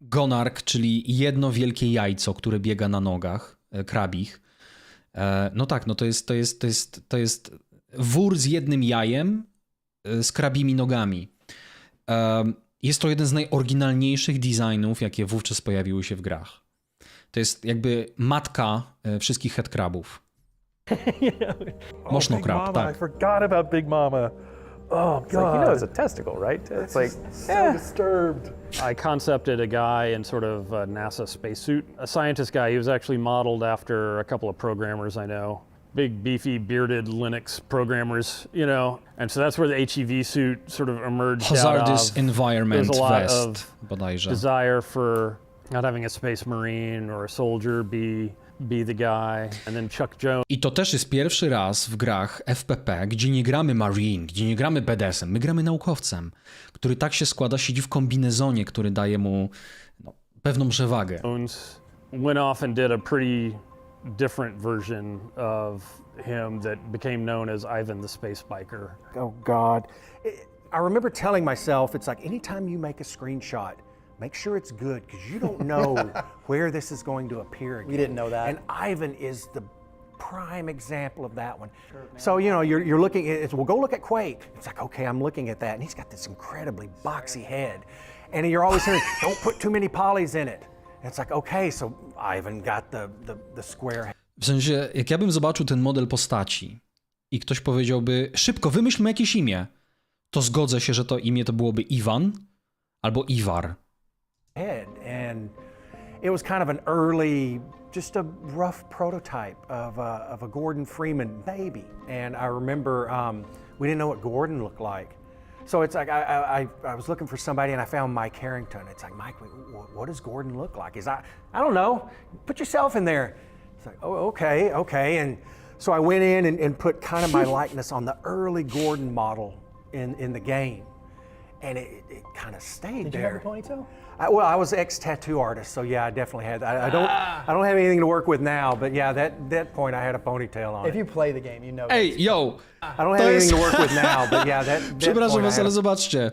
Gonark, czyli jedno wielkie jajco, które biega na nogach, krabich. No tak, no to jest wór z jednym jajem z krabimi nogami. Jest to jeden z najoryginalniejszych designów, jakie wówczas pojawiły się w grach. To jest jakby matka wszystkich headcrabów. Moszno krab, tak. I forgot about Big Mama. Oh, It's like, you know, it's a testicle, right? It's like, So disturbed. I concepted a guy in sort of a NASA spacesuit, a scientist guy. He was actually modeled after a couple of programmers I know. Big, beefy, bearded Linux programmers, you know. And so that's where the HEV suit sort of emerged Hazardous out of. Environment There's a lot Vest, of bodajże. desire for not having a space marine or a soldier be the guy, and then Chuck Jones. I to też jest pierwszy raz w grach FPP, gdzie nie gramy Marine, gdzie nie gramy BDS-em, my gramy naukowcem, który tak się składa, siedzi w kombinezonie, który daje mu pewną przewagę. Jones went off and did a pretty different version of him that became known as Ivan the Space Biker. Oh God. I remember telling myself, it's like anytime you make a screenshot, make sure it's good because you don't know where this is going to appear again. We didn't know that. And Ivan is the prime example of that one. So, you know, you're looking at, well, go look at Quake. It's like, okay, I'm looking at that. And he's got this incredibly boxy head. And you're always hearing, don't put too many polys in it. And it's like, okay, so Ivan got the square head. W sensie, jak ja bym zobaczył ten model postaci i ktoś powiedziałby, szybko, wymyślmy jakieś imię, to zgodzę się, że to imię to byłoby Iwan albo Iwar. Head. And it was kind of an early, just a rough prototype of a Gordon Freeman baby. And I remember we didn't know what Gordon looked like. So it's like I was looking for somebody and I found Mike Harrington. It's like, Mike, what does Gordon look like? I don't know. Put yourself in there. It's like, oh, okay. And so I went in and put kind of my likeness on the early Gordon model in the game. And it kind of stayed Did there. you have a ponytail? Well, I was ex-tattoo artist, so yeah, I definitely had. I don't have anything to work with now, but yeah, that point I had a ponytail on. If you play the game, you know. Ej, yo! I don't have anything to work with now, but yeah, that Przepraszam point was, I had ale zobaczcie.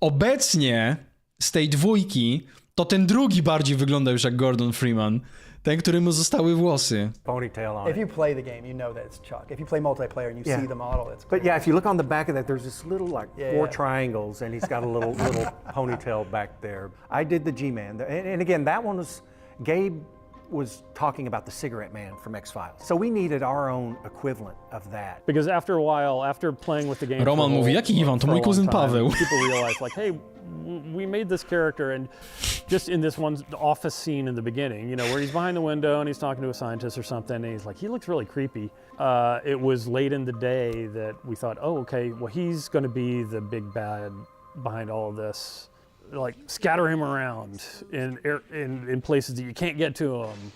Obecnie z tej dwójki to ten drugi bardziej wygląda już jak Gordon Freeman. Ten, któremu zostały włosy. Ponytail on it. If you play the game, you know that it's Chuck. If you play multiplayer and you see the model, it's. But yeah, if you look on the back of that, there's this little like Yeah, four yeah. triangles, and he's got a little ponytail back there. I did the G-Man, and again, that one was Gabe was talking about the Cigarette Man from X-Files. So we needed our own equivalent of that. Because after a while, after playing with the game, Roman mówi, jaki Iwan? To mój kuzyn Paweł. People realized, like, hey, we made this character, and just in this one office scene in the beginning, you know, where he's behind the window and he's talking to a scientist or something, and he's like, he looks really creepy. It was late in the day that we thought, oh, okay, well, he's going to be the big bad behind all of this. Like, scatter him around in places that you can't get to him,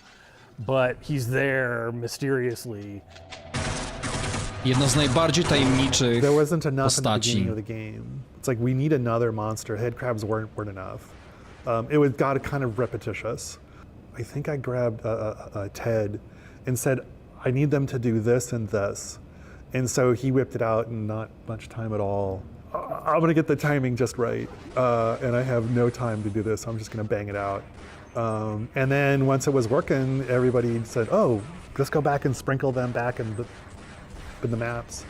but he's there mysteriously. Jedna z najbardziej tajemniczych There wasn't enough in the postaci. beginning of the game. It's like we need another monster. Head crabs weren't enough. It got kind of repetitious. I think I grabbed a Ted and said, I need them to do this and this. And so he whipped it out in not much time at all. I'm gonna get the timing just right. And I have no time to do this, so I'm just gonna bang it out. And then once it was working, everybody said, oh, let's go back and sprinkle them back in the maps.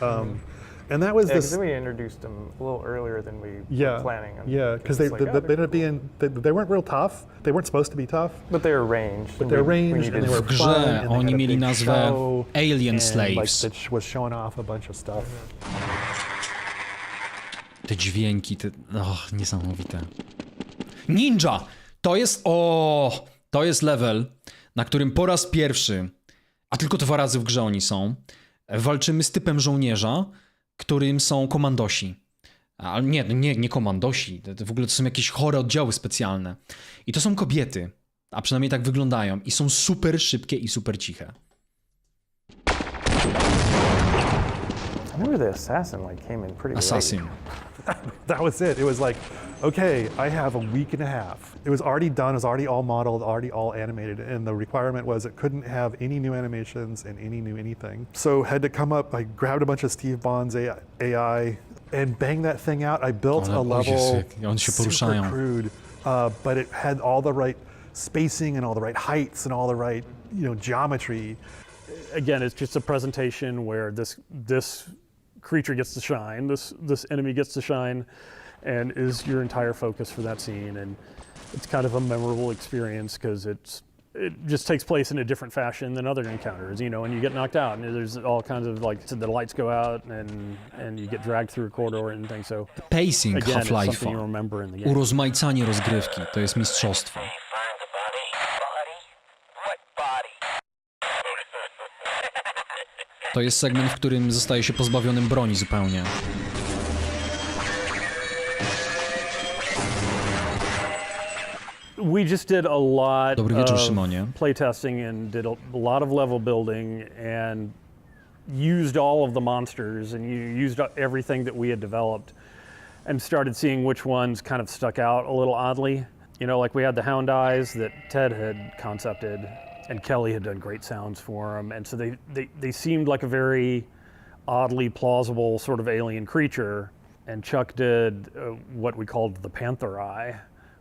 And that was this. because we introduced them a little earlier than we were planning on. Yeah, because they weren't real tough. They weren't supposed to be tough. But they were ranged. But they're ranged and they were W grze fun. And they oni had a mieli big nazwę show, Alien and, Slaves. Like, that was showing off a bunch of stuff. Te dźwięki, niesamowite. Ninja! To jest level, na którym po raz pierwszy, a tylko 2 razy w grze oni są, walczymy z typem żołnierza, którym są komandosi. Ale nie komandosi, w ogóle to są jakieś chore oddziały specjalne. I to są kobiety, a przynajmniej tak wyglądają i są super szybkie i super ciche. I remember the assassin came in pretty Assassin. That was it. It was like, okay, I have a week and a half. It was already done, it was already all modeled, already all animated, and the requirement was it couldn't have any new animations and any new anything. So had to come up, I grabbed a bunch of Steve Bond's AI and banged that thing out. I built a level, super crude, but it had all the right spacing and all the right heights and all the right, geometry. Again, it's just a presentation where this creature gets to shine, this enemy gets to shine, and is your entire focus for that scene. And it's kind of a memorable experience because it just takes place in a different fashion than other encounters, you know, and you get knocked out, and there's all kinds of, like, the lights go out, and you get dragged through a corridor and things, so... Pacing again, it's something you Half-Life'a, remember in the game. urozmaicanie rozgrywki, to jest mistrzostwo. To jest segment, w którym zostaje się pozbawionym broni zupełnie. We just did a lot Dobry wieczór, of Szymonie. playtesting and did a lot of level building and used all of the monsters and used everything that we had developed and started seeing which ones kind of stuck out a little oddly. You know, like we had the hound eyes that Ted had concepted and Kelly had done great sounds for them. And so they seemed like a very oddly plausible sort of alien creature. And Chuck did what we called the Panther Eye,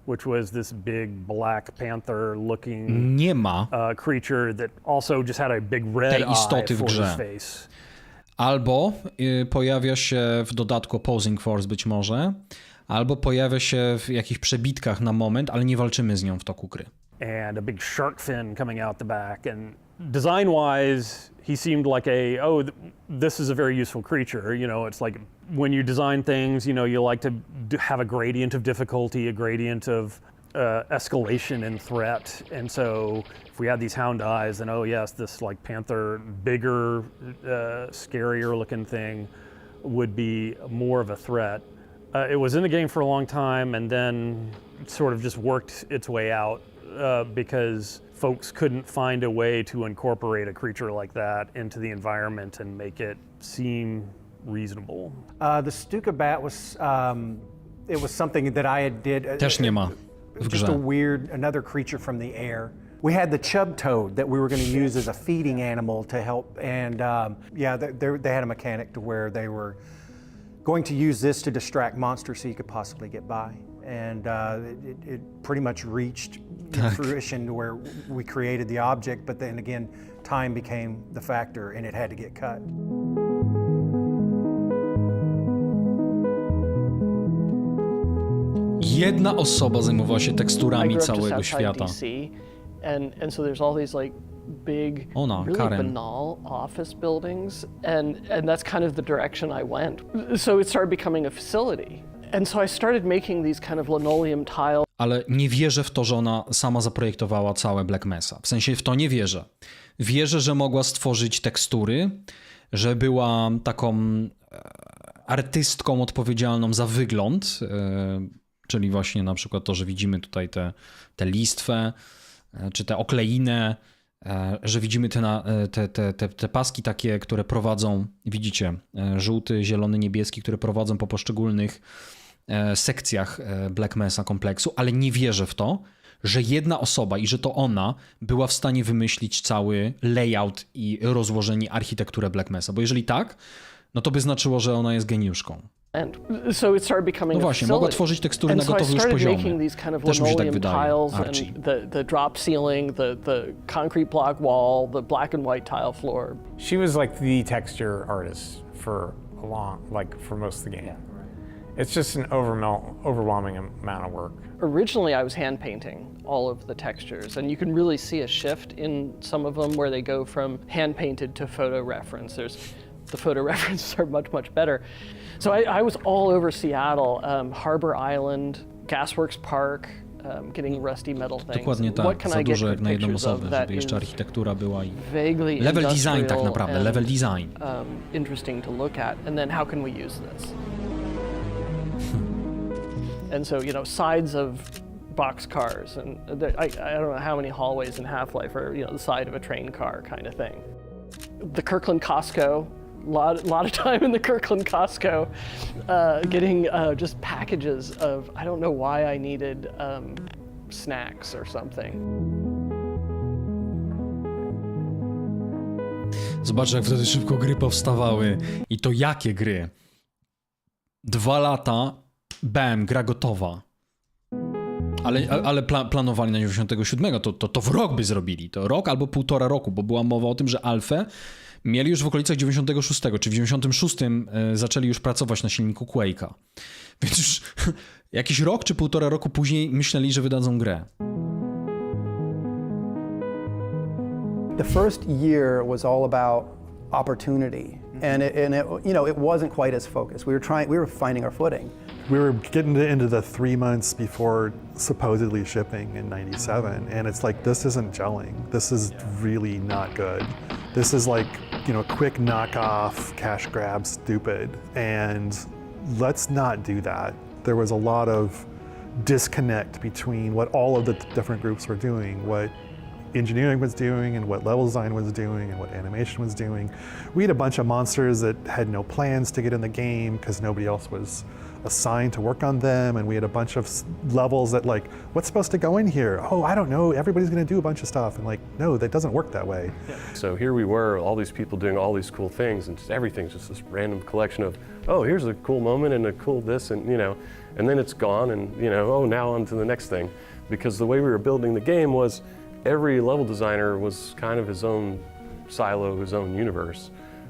which was this big black panther looking Nie ma creature that also just had a big red tej eye istoty w for his grze. face. Albo pojawia się w dodatku Opposing Force być może, albo pojawia się w jakichś przebitkach na moment, ale nie walczymy z nią w toku gry. And a big shark fin coming out the back. And design-wise, he seemed like this is a very useful creature. You know, it's like when you design things, you know, you like to have a gradient of difficulty, a gradient of escalation in threat. And so if we had these hound eyes, then, oh yes, this like panther, bigger, scarier looking thing would be more of a threat. It was in the game for a long time and then sort of just worked its way out because folks couldn't find a way to incorporate a creature like that into the environment and make it seem reasonable. The Stuka bat was, it was something that I did. Też nie ma w Just a grze. weird, another creature from the air. We had the chub toad that we were going to use as a feeding animal to help, and yeah, they had a mechanic to where they were going to use this to distract monsters so you could possibly get by. And it pretty much reached fruition to where we created the object, but then again, time became the factor and it had to get cut. Jedna osoba zajmowała się I teksturami grew up just całego outside świata. DC, and so there's all these like big, really Karen. banal office buildings, and that's kind of the direction I went. So it started becoming a facility. And so I started making these kind of linoleum tile. Ale nie wierzę w to, że ona sama zaprojektowała całe Black Mesa. W sensie w to nie wierzę. Wierzę, że mogła stworzyć tekstury, że była taką artystką odpowiedzialną za wygląd, czyli właśnie na przykład to, że widzimy tutaj tę listwę, czy tę okleinę, że widzimy te paski takie, które prowadzą, widzicie, żółty, zielony, niebieski, które prowadzą po poszczególnych sekcjach Black Mesa kompleksu, ale nie wierzę w to, że jedna osoba i że to ona była w stanie wymyślić cały layout i rozłożenie architektury Black Mesa, bo jeżeli tak, no to by znaczyło, że ona jest geniuszką. No właśnie, mogła tworzyć tekstury na gotowy już poziomie. Też mi się tak wydaje, Archie. The drop ceiling, the concrete block wall, the black and white tile floor. She was like the texture artist for for most of the game. It's just an overwhelming amount of work. Originally, I was hand painting all of the textures, and you can really see a shift in some of them where they go from hand painted to photo reference. The photo references are much better. So I was all over Seattle, Harbor Island, Gasworks Park, getting rusty metal things. Dokładnie tak, za dużo jak na jedną osobę, żeby jeszcze architektura była i level design tak naprawdę, level design. Interesting to look at, and then how can we use this? And so, you know, sides of boxcars, and I don't know how many hallways in Half-Life are, you know, the side of a train car kind of thing. The Kirkland Costco, a lot of time in the Kirkland Costco, getting just packages of, I don't know why I needed snacks or something. Zobacz, jak wtedy szybko gry powstawały. I to jakie gry? 2 lata, bam, gra gotowa. Ale planowali na 97, to w rok by zrobili. To rok albo 1,5 roku, bo była mowa o tym, że Alfę mieli już w okolicach 96, czy w 96 zaczęli już pracować na silniku Quake'a. Więc już jakiś rok czy 1,5 roku później myśleli, że wydadzą grę. The first year was all about opportunity, and it you know, it wasn't quite as focused. We were finding our footing. We were getting into the 3 months before supposedly shipping in '97, and it's like, this isn't gelling. This is really not good. This is like, you know, quick knockoff, cash grab, stupid, and let's not do that. There was a lot of disconnect between what all of the different groups were doing, what engineering was doing and what level design was doing and what animation was doing. We had a bunch of monsters that had no plans to get in the game because nobody else was assigned to work on them, and we had a bunch of levels that, like, what's supposed to go in here? Oh, I don't know, everybody's gonna do a bunch of stuff, and like, no, that doesn't work that way. So here we were, all these people doing all these cool things, and just everything's just this random collection of, oh, here's a cool moment and a cool this, and you know, and then it's gone, and you know, oh, now on to the next thing. Because the way we were building the game was, every level designer was kind of his own silo, his own universe.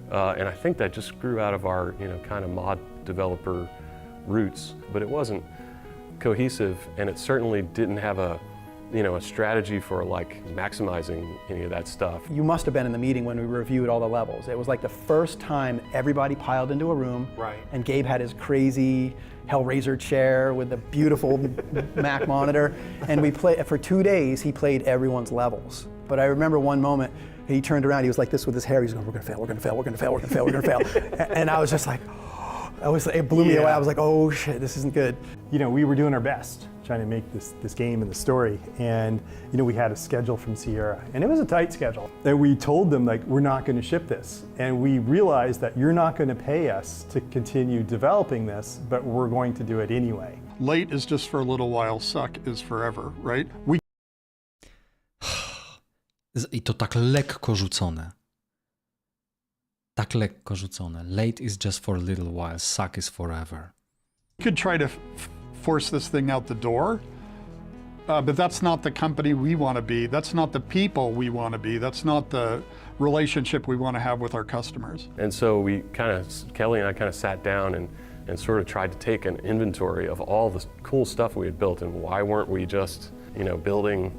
And I think that just grew out of our, you know, kind of mod developer roots, but it wasn't cohesive, and it certainly didn't have a, you know, a strategy for like maximizing any of that stuff. You must have been in the meeting when we reviewed all the levels. It was like the first time everybody piled into a room, right, and Gabe had his crazy Hellraiser chair with the beautiful Mac monitor, and we played, for 2 days, he played everyone's levels. But I remember one moment, he turned around, he was like this with his hair, he's going, we're gonna fail, we're gonna fail, we're gonna fail, we're gonna fail, we're gonna fail. And I was just like, it blew me away. I was like, oh shit, this isn't good. You know, we were doing our best trying to make this game and the story, and you know, we had a schedule from Sierra, and it was a tight schedule. And we told them, like, we're not going to ship this, and we realized that you're not going to pay us to continue developing this, but we're going to do it anyway. Late is just for a little while, suck is forever, right? I to tak lekko rzucone. Tak lekko rzucone. Late is just for a little while, suck is forever. We could try to force this thing out the door, but that's not the company we want to be. That's not the people we want to be. That's not the relationship we want to have with our customers. And so we kind of, Kelly and I kind of sat down and sort of tried to take an inventory of all the cool stuff we had built, and why weren't we just, you know, building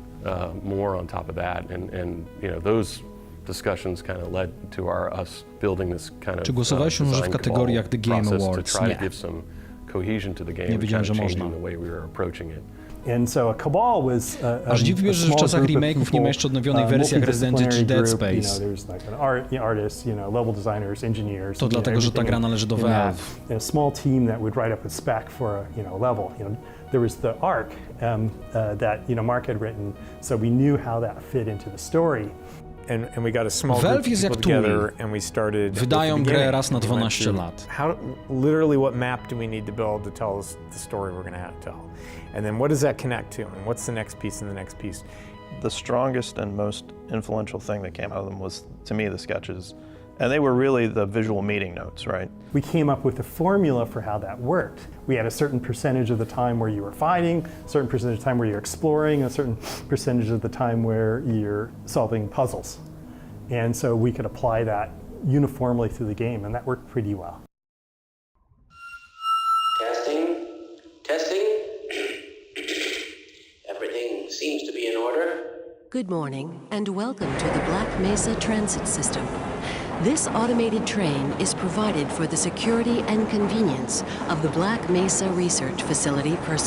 more on top of that, and you know, those discussions kind of led to us building this kind of Czy głosowałeś może w kategoriach The Game Awards? to try Nie. to give some cohesion to the game, Nie wiedziałem, że kind of można. changing the way we were approaching it. And so a Cabal was Aż dziw bierze, że w czasach remake'ów nie ma jeszcze odnowionych wersjach Resident Evil czy Dead Space. You know, there's like an artist, you know, level designers, engineers. To dlatego, że ta gra należy do Valve. A small team that would write up a spec for a, you know, level. You know, there was the arc that, you know, Mark had written, so we knew how that fit into the story. And we got a small group Valve of jest people jak together, Tuli. and we started. Wydają grę raz na 12 lat. Literally, what map do we need to build to tell us the story we're going to have to tell? And then what does that connect to? And what's the next piece and the next piece? The strongest and most influential thing that came out of them was, to me, the sketches. And they were really the visual meeting notes, right? We came up with a formula for how that worked. We had a certain percentage of the time where you were fighting, a certain percentage of the time where you're exploring, a certain percentage of the time where you're solving puzzles. And so we could apply that uniformly through the game, and that worked pretty well. Testing. Everything seems to be in order. Good morning and welcome to the Black Mesa Transit System. This automated train is provided for the security and convenience of the Black Mesa Research Facility personnel.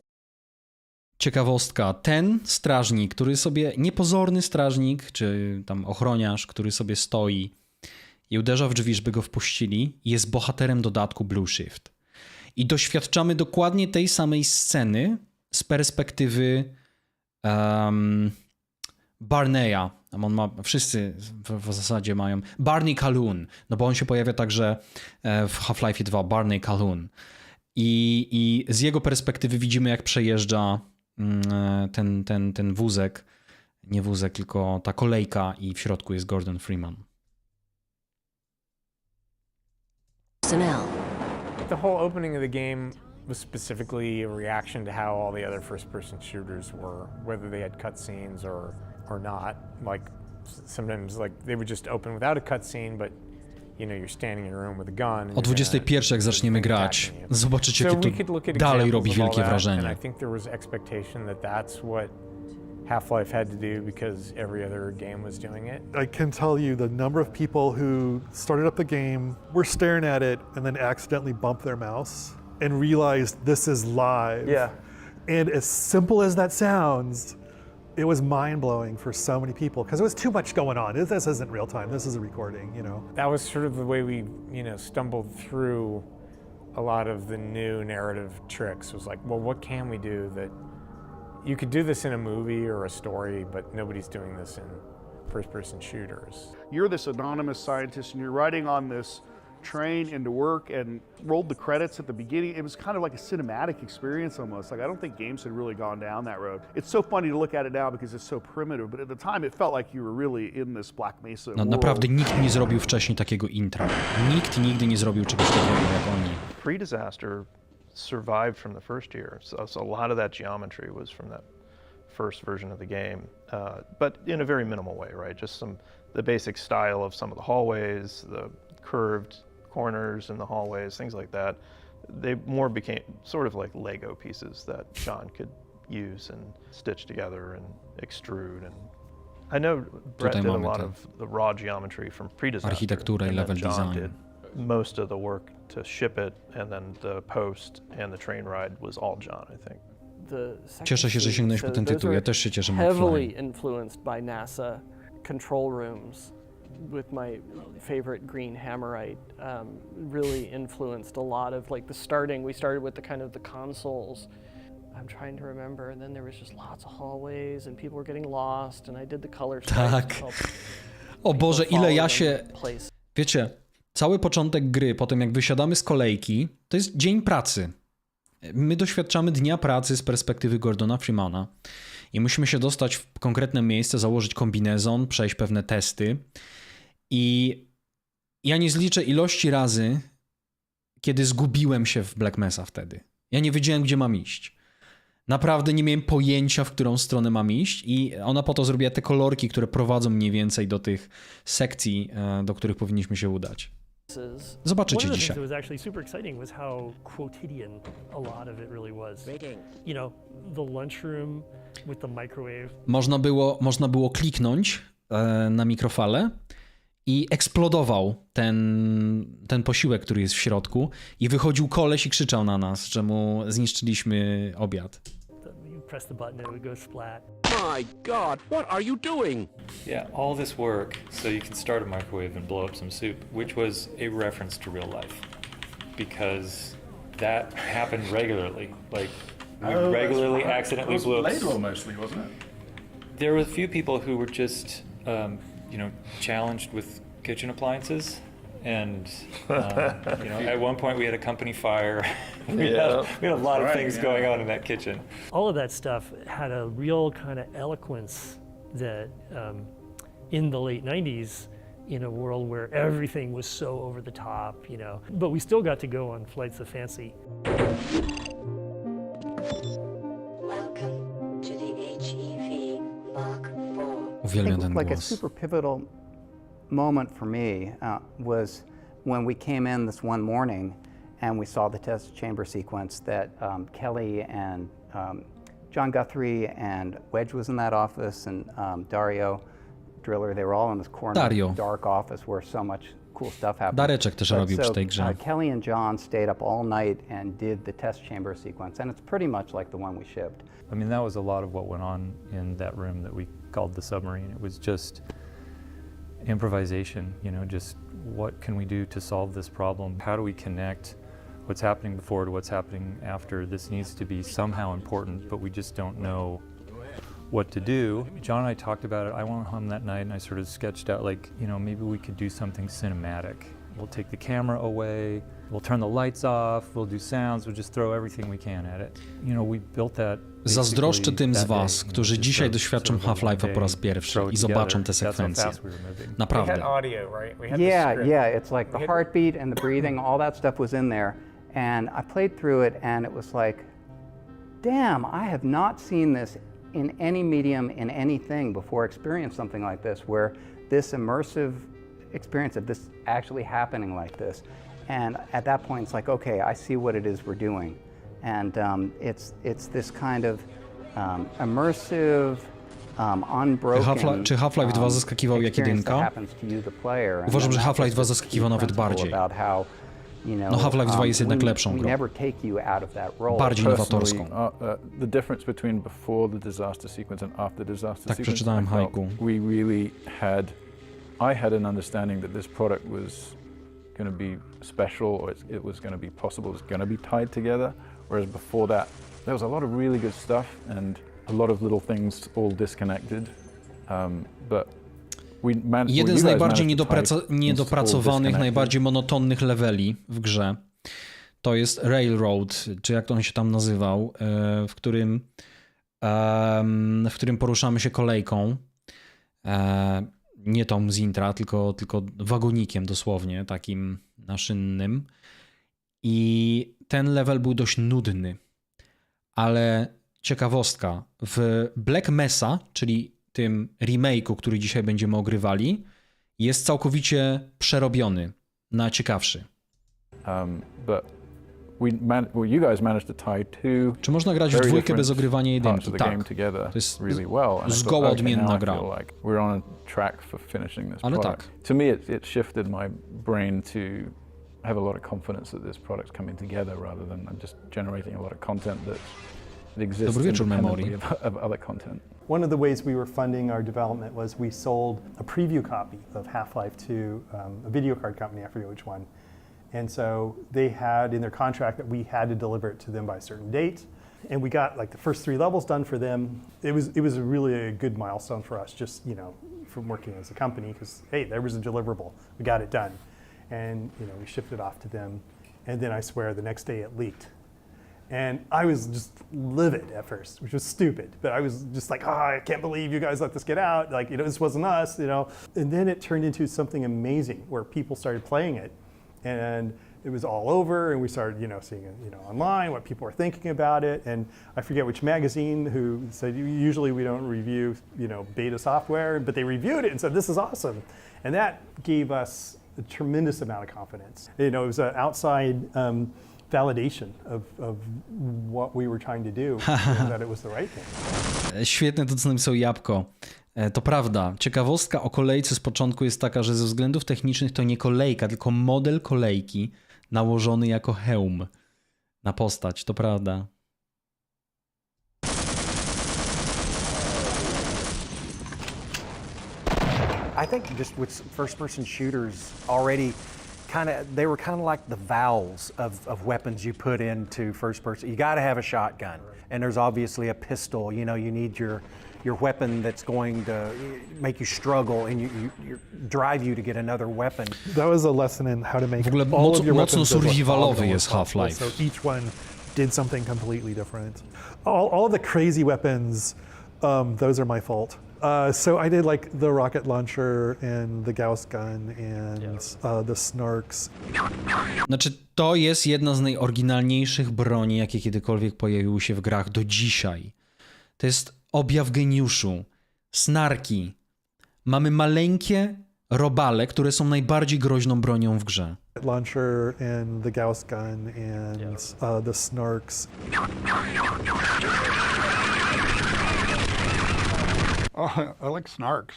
Ciekawostka, ten strażnik, który sobie, niepozorny strażnik, czy tam ochroniarz, który sobie stoi i uderza w drzwi, żeby go wpuścili, jest bohaterem dodatku Blue Shift. I doświadczamy dokładnie tej samej sceny z perspektywy Barneya. On ma, wszyscy w zasadzie mają Barney Calhoun, no bo on się pojawia także w Half-Life 2, Barney Calhoun. I z jego perspektywy widzimy, jak przejeżdża ten wózek, nie wózek, tylko ta kolejka, i w środku jest Gordon Freeman. The whole opening of the game was specifically a reaction to how all the other first-person shooters were, whether they had cutscenes or not. Like sometimes, like they would just open without a cutscene, but you know, you're standing in a room with a gun. O 21, jak zaczniemy grać, zobaczycie, jakie to dalej robi wielkie wrażenie. And I think there was expectation that that's what Half-Life had to do because every other game was doing it. I can tell you the number of people who started up the game, were staring at it, and then accidentally bumped their mouse and realized this is live. Yeah. And as simple as that sounds, it was mind-blowing for so many people because there was too much going on. This isn't real time, this is a recording, you know. That was sort of the way we, stumbled through a lot of the new narrative tricks. It was like, well, what can we do that you could do this in a movie or a story, but nobody's doing this in first-person shooters. You're this anonymous scientist and you're riding on this train into work and rolled the credits at the beginning. It was kind of like a cinematic experience almost. Like I don't think games had really gone down that road. It's so funny to look at it now because it's so primitive, but at the time it felt like you were really in this Black Mesa world. Naprawdę nikt nie zrobił wcześniej takiego intra. Nikt nigdy nie zrobił czegoś takiego jak oni. Pre-disaster survived from the first year, so a lot of that geometry was from that first version of the game, but in a very minimal way, right? Just the basic style of some of the hallways, the curved corners in the hallways, things like that. They more became sort of like Lego pieces that John could use and stitch together and extrude. And I know Brett did a lot of the raw geometry from pre-disaster. Architektura i level John design. did most of the work to ship it, and then the post and the train ride was all John, I think. Cieszę się, że sięgnęliśmy po ten tytuł. Ja też się cieszę. Heavily influenced by NASA control rooms with my favorite green hammerite. Really influenced a lot of like we started with the kind of the consoles. I'm trying to remember, and then there was just lots of hallways and people were getting lost, and I did the color Tak. O Boże, ile ja się... Wiecie, cały początek gry, potem jak wysiadamy z kolejki, to jest dzień pracy. My doświadczamy dnia pracy z perspektywy Gordona Freemana i musimy się dostać w konkretne miejsce, założyć kombinezon, przejść pewne testy. I ja nie zliczę ilości razy, kiedy zgubiłem się w Black Mesa wtedy. Ja nie wiedziałem, gdzie mam iść. Naprawdę nie miałem pojęcia, w którą stronę mam iść i ona po to zrobiła te kolorki, które prowadzą mniej więcej do tych sekcji, do których powinniśmy się udać. Zobaczycie dzisiaj. What was actually super exciting was how quotidian a lot of it really was. You know, the lunchroom with the microwave. Można było kliknąć na mikrofale i eksplodował ten posiłek, który jest w środku i wychodził koleś i krzyczał na nas, że mu zniszczyliśmy obiad. You press the button and it would go splat. My God, what are you doing? Yeah, all this work so you can start a microwave and blow up some soup, which was a reference to real life, because that happened regularly. Like, we regularly accidentally blew up. Ladle mostly, wasn't it? There were a few people who were just, challenged with kitchen appliances. And, at one point we had a company fire. we had a lot of things going on in that kitchen. All of that stuff had a real kind of eloquence that in the late 90s, in a world where everything was so over the top, but we still got to go on flights of fancy. Welcome to the HEV Mark IV. Uwielbiam ten like a głos. super pivotal moment for me was when we came in this one morning and we saw the test chamber sequence that Kelly and John Guthrie and Wedge was in that office, and Dario Driller, they were all in this corner dark office where so much cool stuff happened. Dareczek też robił przy tej grze. Kelly and John stayed up all night and did the test chamber sequence, and it's pretty much like the one we shipped. I mean, that was a lot of what went on in that room that we called the submarine. It was just improvisation, just what can we do to solve this problem? How do we connect what's happening before to what's happening after? This needs to be somehow important, but we just don't know what to do. John and I talked about it. I went home that night and I sort of sketched out maybe we could do something cinematic. We'll take the camera away, we'll turn the lights off, we'll do sounds, we'll just throw everything we can at it. We built that. Zazdroszczę tym z was, którzy dzisiaj doświadczą Half-Life'a po raz pierwszy i zobaczą te sekwencje. Naprawdę. Yeah, it's like the heartbeat and the breathing, all that stuff was in there. And I played through it and it was like, damn, I have not seen this in any medium, in anything before, experienced something like this, where this immersive experience of this actually happening like this. And at that point, it's like, okay, I see what it is we're doing. And it's this kind of immersive, unbroken Czy Half-Life 2 zaskakiwał jak experience that jedynka? happens to you, the player. And Uważam, then że that Half-Life was 2 the zaskakiwał key nawet principle bardziej. about how, you know, No Half-Life 2 jest jednak lepszą we grą. never take you out of that role. Bardziej nowatorską. The difference between before the disaster sequence and after the disaster Tak sequence. przeczytałem I felt haiku. I had an understanding that this product was going to be special, or it was going to be possible, it was going to be tied together. Whereas before that, there was a lot of really good stuff and a lot of little things all disconnected. But jeden z najbardziej niedopracowanych, najbardziej monotonnych leveli w grze to jest Railroad, czy jak to on się tam nazywał, w którym poruszamy się kolejką. Nie tą z intra, tylko wagonikiem dosłownie, takim maszynnym. I ten level był dość nudny. Ale ciekawostka, w Black Mesa, czyli tym remake'u, który dzisiaj będziemy ogrywali, jest całkowicie przerobiony na ciekawszy. Czy można grać w dwójkę bez ogrywania jedynki? Tak. To jest zgoła odmienna gra. Ale tak. To me it shifted my brain to have a lot of confidence that this product's coming together rather than just generating a lot of content that exists independently of other content. One of the ways we were funding our development was we sold a preview copy of Half-Life to a video card company, I forget which one. And so they had in their contract that we had to deliver it to them by a certain date. And we got like the first 3 levels done for them. It was really a good milestone for us, just, you know, from working as a company, because hey, there was a deliverable. We got it done. And, you know, we shipped it off to them. And then I swear the next day it leaked. And I was just livid at first, which was stupid. But I was just like, I can't believe you guys let this get out. Like, you know, this wasn't us, you know. And then it turned into something amazing where people started playing it. And it was all over, and we started, you know, seeing it, you know, online, what people were thinking about it. And I forget which magazine who said, usually we don't review, you know, beta software, but they reviewed it and said, this is awesome. And that gave us a tremendous amount of confidence. You know, it was an outside validation of what we were trying to do, that it was the right thing. Świetne to, co napisał Jabłko. To prawda. Ciekawostka o kolejce z początku jest taka, że ze względów technicznych to nie kolejka, tylko model kolejki nałożony jako hełm na postać. To prawda. I think just with first-person shooters already, they were kind of like the valves of weapons you put into first person. You got to have a shotgun, and there's obviously a pistol. You know, you need your weapon that's going to make you struggle and you drive you to get another weapon. That was a lesson in how to make w ogóle all of your mocno weapons survivalowy jest Half-Life. So each one did something completely different. All of the crazy weapons, those are my fault. So I did like the rocket launcher and the Gauss gun and the snarks. Znaczy, to jest jedna z najoryginalniejszych broni, jakie kiedykolwiek pojawiły się w grach do dzisiaj. To jest objaw geniuszu. Snarki. Mamy maleńkie robale, które są najbardziej groźną bronią w grze. Launcher and the Gauss gun and the snarks. Oh, I like snarks.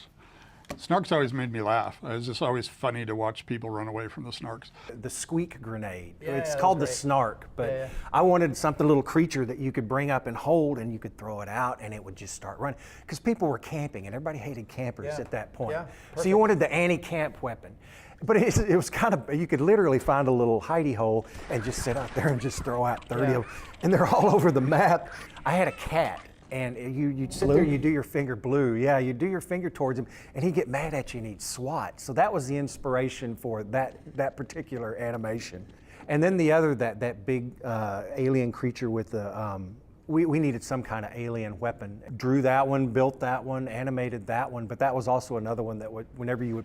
Snarks always made me laugh. It's just always funny to watch people run away from the snarks. The squeak grenade. It's called the snark, but I wanted something, a little creature that you could bring up and hold, and you could throw it out, and it would just start running. Because people were camping, and everybody hated campers at that point. So you wanted the anti-camp weapon. But it was kind of, you could literally find a little hidey hole and just sit out there and just throw out 30 of them. And they're all over the map. I had a cat. And you'd sit there, you do your finger blue. Yeah, you do your finger towards him, and he'd get mad at you and he'd swat. So that was the inspiration for that particular animation. And then the other, that big alien creature with the, we needed some kind of alien weapon. Drew that one, built that one, animated that one, but that was also another one that whenever you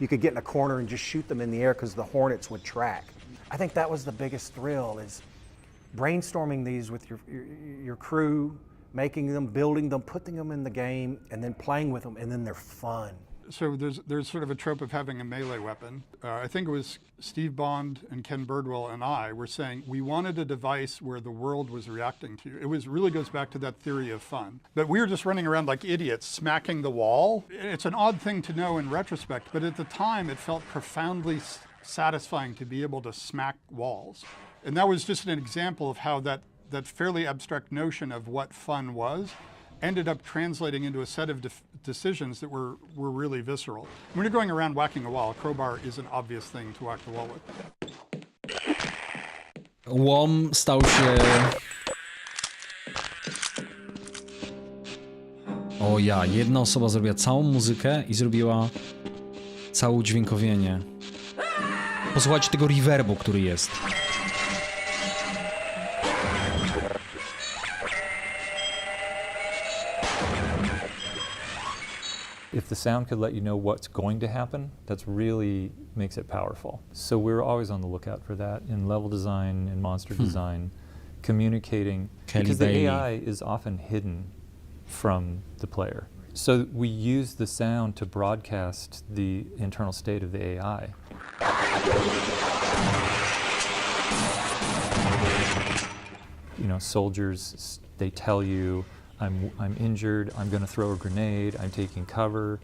could get in a corner and just shoot them in the air because the hornets would track. I think that was the biggest thrill, is brainstorming these with your crew, making them, building them, putting them in the game, and then playing with them, and then they're fun. So there's sort of a trope of having a melee weapon. I think it was Steve Bond and Ken Birdwell and I were saying we wanted a device where the world was reacting to you. It really goes back to that theory of fun. But we were just running around like idiots, smacking the wall. It's an odd thing to know in retrospect, but at the time it felt profoundly satisfying to be able to smack walls. And that was just an example of how that fairly abstract notion of what fun was ended up translating into a set of decisions that were really visceral. When you're going around whacking a wall, a crowbar is an obvious thing to whack the wall with. Łom stał się... O ja, jedna osoba zrobiła całą muzykę i zrobiła całe udźwiękowienie. Posłuchajcie tego reverbu, który jest. If the sound could let you know what's going to happen, that's really makes it powerful. So we're always on the lookout for that in level design, in monster design, communicating, because the AI is often hidden from the player. So we use the sound to broadcast the internal state of the AI. You know, soldiers, they tell you, I'm injured, I'm going to throw a grenade, I'm taking cover.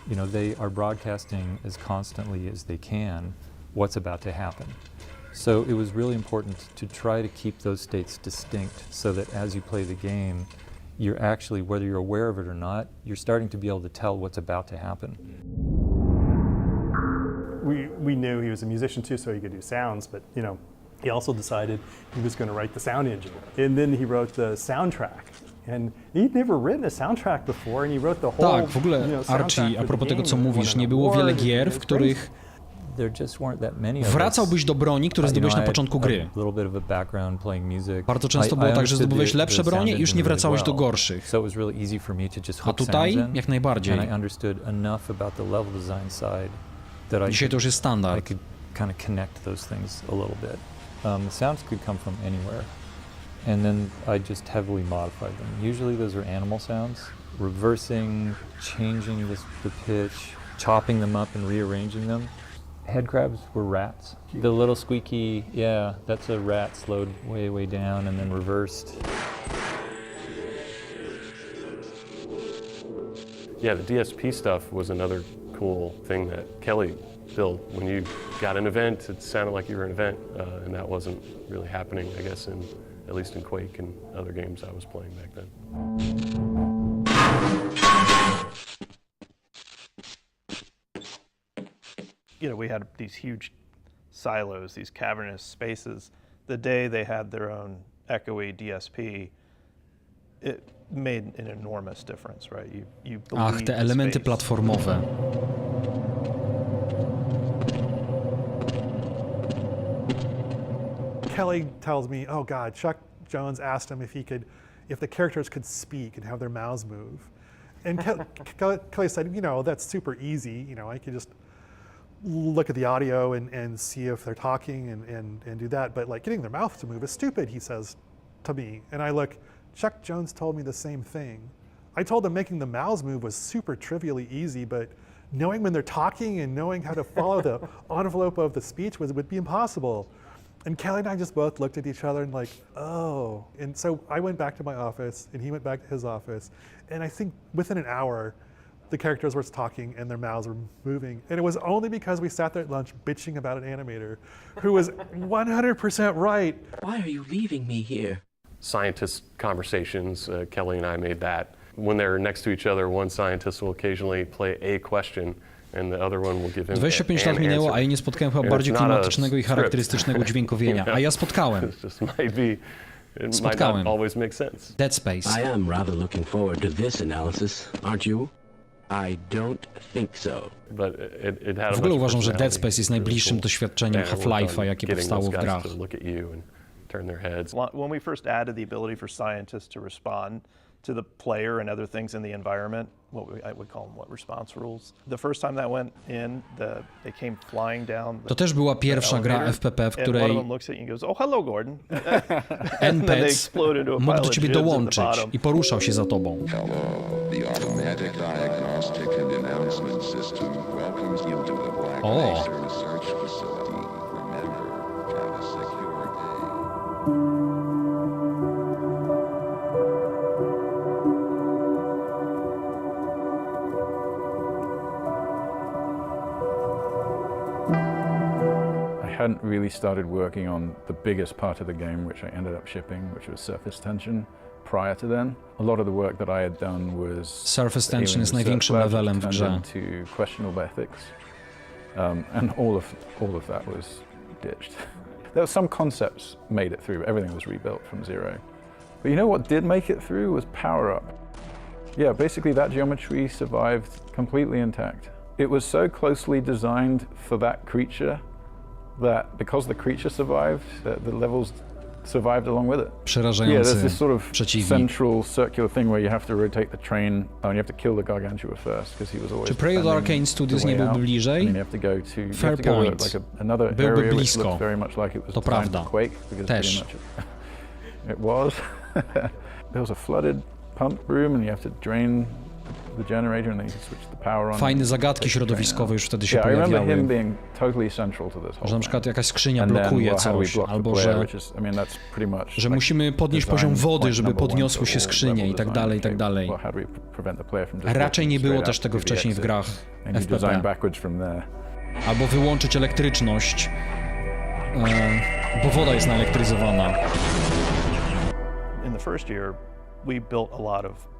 You know, they are broadcasting as constantly as they can what's about to happen. So it was really important to try to keep those states distinct so that as you play the game, you're actually, whether you're aware of it or not, you're starting to be able to tell what's about to happen. We knew he was a musician too, so he could do sounds, but you know, he also decided he was going to write the sound engine. And then he wrote the soundtrack. And he'd never written a soundtrack before, and he wrote the whole, tak, w ogóle Archie, a propos tego, co mówisz, nie było wiele gier, w których wracałbyś do broni, które zdobyłeś na początku gry. Bardzo często było tak, że zdobywałeś lepsze bronie i już nie wracałeś do gorszych. A tutaj jak najbardziej. Dzisiaj to już jest standard. The sounds could come from anywhere. And then I just heavily modified them. Usually those are animal sounds, reversing, changing the pitch, chopping them up and rearranging them. Head crabs were rats. The little squeaky, yeah, that's a rat slowed way down and then reversed. Yeah, the DSP stuff was another cool thing that Kelly built. When you got an event, it sounded like you were an event, and that wasn't really happening, I guess, at least in Quake and other games I was playing back then. You know, we had these huge silos, these cavernous spaces. The day they had their own echoey DSP, it made an enormous difference, right? You Ach, te elementy platformowe. Kelly tells me, oh God, Chuck Jones asked him if the characters could speak and have their mouths move. And Kelly said, you know, that's super easy. You know, I could just look at the audio and see if they're talking and do that. But like getting their mouth to move is stupid, he says to me. And I look, Chuck Jones told me the same thing. I told him making the mouths move was super trivially easy, but knowing when they're talking and knowing how to follow the envelope of the speech would be impossible. And Kelly and I just both looked at each other and like, oh. And so I went back to my office and he went back to his office. And I think within an hour, the characters were talking and their mouths were moving. And it was only because we sat there at lunch bitching about an animator who was 100% right. Why are you leaving me here? Scientist conversations, Kelly and I made that. When they're next to each other, one scientist will occasionally play a question and the other one will give him 25 lat minęło, a ja nie spotkałem chyba bardziej klimatycznego i charakterystycznego dźwiękowienia. A ja spotkałem. Spotkałem. Dead Space. I am rather looking forward to this analysis, aren't you? I don't think so. W ogóle uważam, że Dead Space jest najbliższym doświadczeniem Half-Life'a, jakie powstało w grach. When we first added the ability for scientists to respond to the player and other things in the environment, I would call them response rules. The first time that went in, they came flying down. To też była pierwsza gra FPP, w której one of them looks at you and goes, "Oh, hello, Gordon." NPC mógł do ciebie dołączyć i poruszał się za tobą. The automatic diagnostic and announcement system O! I hadn't really started working on the biggest part of the game, which I ended up shipping, which was surface tension. Prior to then, a lot of the work that I had done was Surface tension jest największym levelem w grze. To questionable ethics, and all of that was ditched. There were some concepts made it through, but everything was rebuilt from zero. But you know what did make it through was power up. Yeah, basically that geometry survived completely intact. It was so closely designed for that creature that because the creature survived, the levels survived along with it. Przerażający Yeah, there's this sort of przeciwnik. central circular thing where you have to rotate the train and you have to kill the gargantua first because he was always. Czy Projekt Arcane Studios nie byłby bliżej? And you have to go to Fair point. Like another Byłby area blisko. which looked very much like it was To designed prawda. for Quake because Też. pretty much it was. There was a flooded pump room and you have to drain the generator and then you can switch the power on. Fajne zagadki środowiskowe już wtedy się Yeah, I remember him pojawiały. being totally central to this whole Że na przykład jakaś skrzynia And then, blokuje well, how do we coś, block the albo player, że, which is, I mean, that's pretty much że like musimy podnieść design poziom wody, point żeby number one podniosły for się all skrzynie level i tak design. dalej, i tak Okay, dalej. well, how do we prevent the player from just Raczej nie walking było straight też up tego to the wcześniej w exit, grach and you design FPP. backwards from there. Albo wyłączyć elektryczność, bo woda jest naelektryzowana. In the first year, we built a lot of